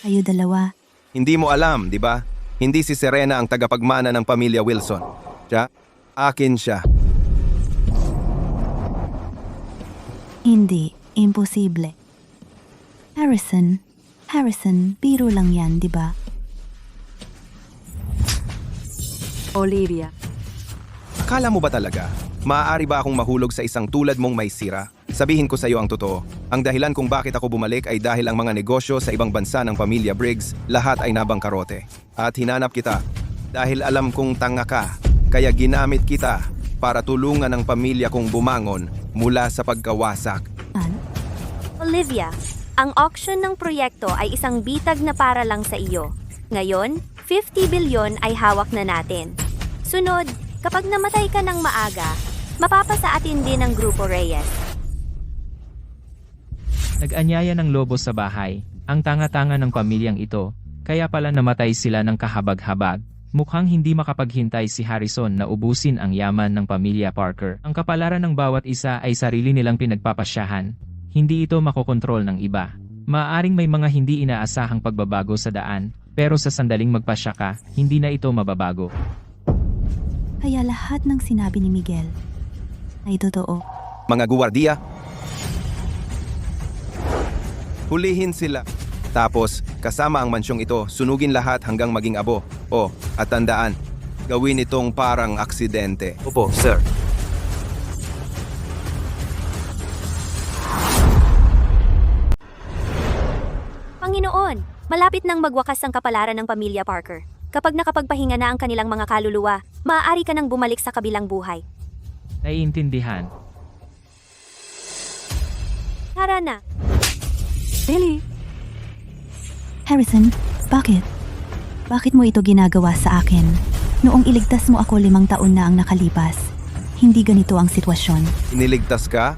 Kayo dalawa. Hindi mo alam, di ba? Hindi si Serena ang tagapagmana ng pamilya Wilson. Siya? Akin siya. Hindi, imposible. Harrison, biro lang yan, di ba? Olivia, Akala mo ba talaga? Maaari ba akong mahulog sa isang tulad mong may sira? Sabihin ko sa iyo ang totoo. Ang dahilan kung bakit ako bumalik ay dahil ang mga negosyo sa ibang bansa ng pamilya Briggs, lahat ay nabangkarote. At hinanap kita. Dahil alam kong tanga ka, kaya ginamit kita para tulungan ang pamilya kong bumangon mula sa pagkawasak. Olivia, ang auction ng proyekto ay isang bitag na para lang sa iyo. Ngayon, 50 bilyon ay hawak na natin. Sunod, kapag namatay ka ng maaga, mapapasaatin din ng Grupo Reyes. Nag-anyaya ng lobo sa bahay, ang tanga-tanga ng pamilyang ito, kaya pala namatay sila ng kahabag-habag. Mukhang hindi makapaghintay si Harrison na ubusin ang yaman ng pamilya Parker. Ang kapalaran ng bawat isa ay sarili nilang pinagpapasyahan. Hindi ito makokontrol ng iba. Maaaring may mga hindi inaasahang pagbabago sa daan, pero sa sandaling magpasya ka, hindi na ito mababago. Kaya lahat ng sinabi ni Miguel ay totoo. Mga guwardiya, hulihin sila. Tapos, kasama ang mansyong ito, sunugin lahat hanggang maging abo. O, at tandaan, gawin itong parang aksidente. Opo, sir. Panginoon, malapit nang magwakas ang kapalaran ng pamilya Parker. Kapag nakapagpahinga na ang kanilang mga kaluluwa, maaari ka nang bumalik sa kabilang buhay. Naiintindihan. Tara na. Lily, Harrison, bakit? Bakit mo ito ginagawa sa akin? Noong iligtas mo ako 5 taon na ang nakalipas. Hindi ganito ang sitwasyon. Iniligtas ka?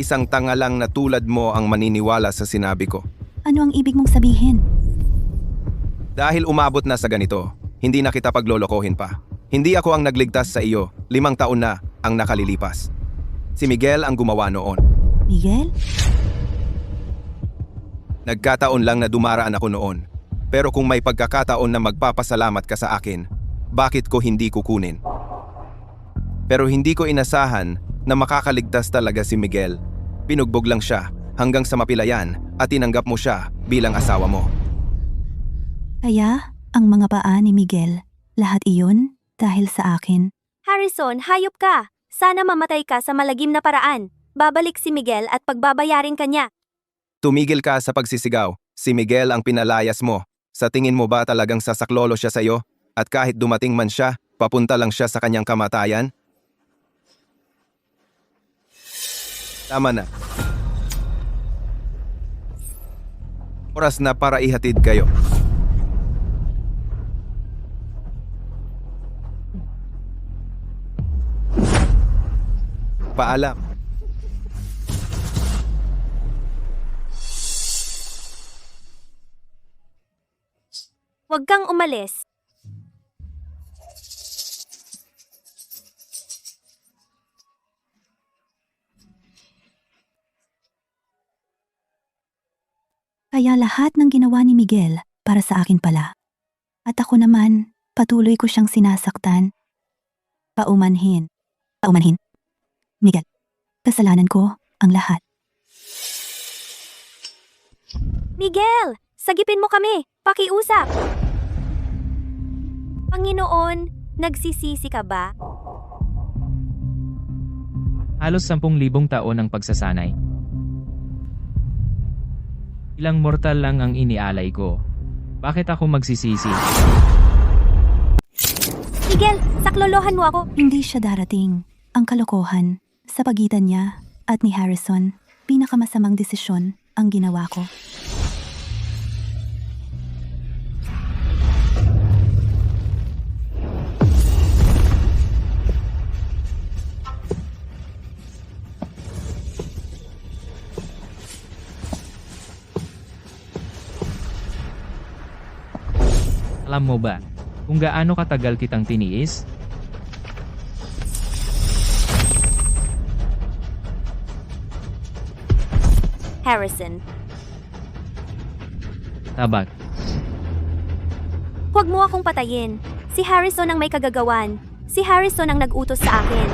Isang tanga lang na tulad mo ang maniniwala sa sinabi ko. Ano ang ibig mong sabihin? Dahil umabot na sa ganito, hindi na kita paglolokohin pa. Hindi ako ang nagligtas sa iyo, 5 taon na ang nakalilipas. Si Miguel ang gumawa noon. Miguel? Nagkataon lang na dumaraan ako noon. Pero kung may pagkakataon na magpapasalamat ka sa akin, bakit ko hindi kukunin? Pero hindi ko inasahan na makakaligtas talaga si Miguel. Pinugbog lang siya hanggang sa mapilayan at tinanggap mo siya bilang asawa mo. Kaya, ang mga paa ni Miguel, lahat iyon dahil sa akin. Harrison, hayop ka. Sana mamatay ka sa malagim na paraan. Babalik si Miguel at pagbabayarin ka niya. Tumigil ka sa pagsisigaw. Si Miguel ang pinalayas mo. Sa tingin mo ba talagang sasaklolo siya sa iyo? At kahit dumating man siya, papunta lang siya sa kanyang kamatayan? Tama na. Oras na para ihatid kayo. Paalam. Huwag kang umalis. Kaya lahat ng ginawa ni Miguel para sa akin pala. At ako naman, patuloy ko siyang sinasaktan. Paumanhin. Paumanhin. Miguel, kasalanan ko ang lahat. Miguel, sagipin mo kami. Pakiusap. Panginoon, nagsisisi ka ba? Halos 10,000 taon ang pagsasanay. Ilang mortal lang ang inialay ko. Bakit ako magsisisi? Miguel, saklolohan mo ako. Hindi siya darating. Ang kalokohan, sa pagitan niya at ni Harrison, pinakamasamang desisyon ang ginawa ko. Alam mo ba kung gaano katagal kitang tiniis? Harrison, Tabak. huwag mo akong patayin. Si Harrison ang may kagagawan. Si Harrison ang nag-utos sa akin.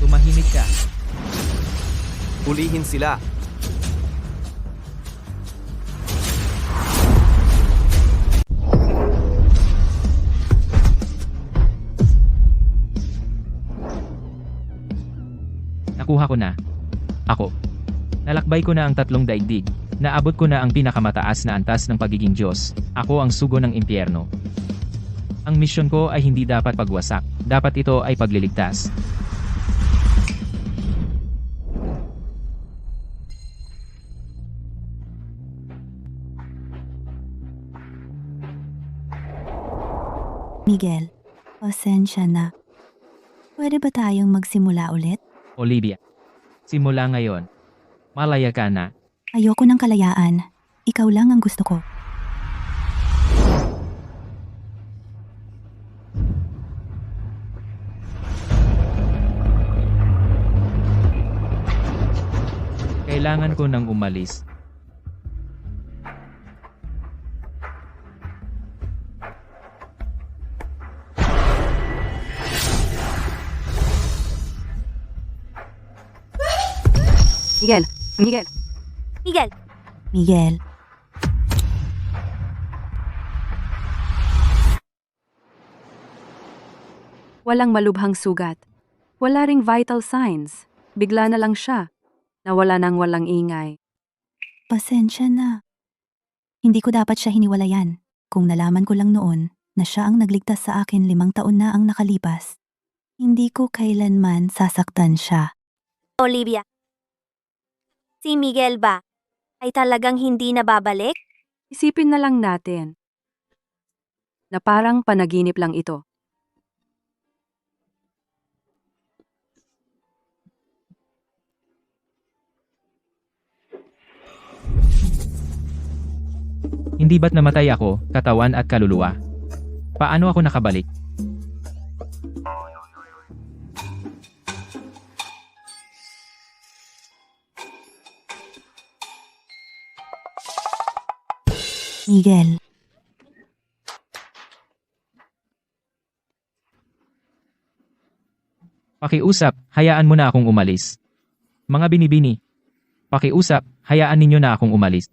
Tumahimik ka. Ulihin sila. Nakuha ko na. Ako. Nalakbay ko na ang 3 daigdig. Naabot ko na ang pinakamataas na antas ng pagiging Diyos. Ako ang sugo ng impyerno. Ang misyon ko ay hindi dapat pagwasak. Dapat ito ay pagliligtas. Miguel, pasensya na. Pwede ba tayong magsimula ulit? Olivia. Simula ngayon. Malaya ka na. Ayoko ng kalayaan. Ikaw lang ang gusto ko. Kailangan ko nang umalis. Miguel! Miguel! Miguel, Miguel, Walang malubhang sugat. Wala ring vital signs. Bigla na lang siya. Nawala nang walang ingay. pasensya na. Hindi ko dapat siya hiniwalayan. Kung nalaman ko lang noon na siya ang nagligtas sa akin 5 taon na ang nakalipas, hindi ko kailanman sasaktan siya. Olivia. Si Miguel ba ay talagang hindi na babalik? Isipin na lang natin na parang panaginip lang ito. Hindi ba't namatay ako, katawan at kaluluwa? Paano ako nakabalik? Miguel, Pakiusap, hayaan mo na akong umalis. Mga binibini. Pakiusap, hayaan ninyo na akong umalis.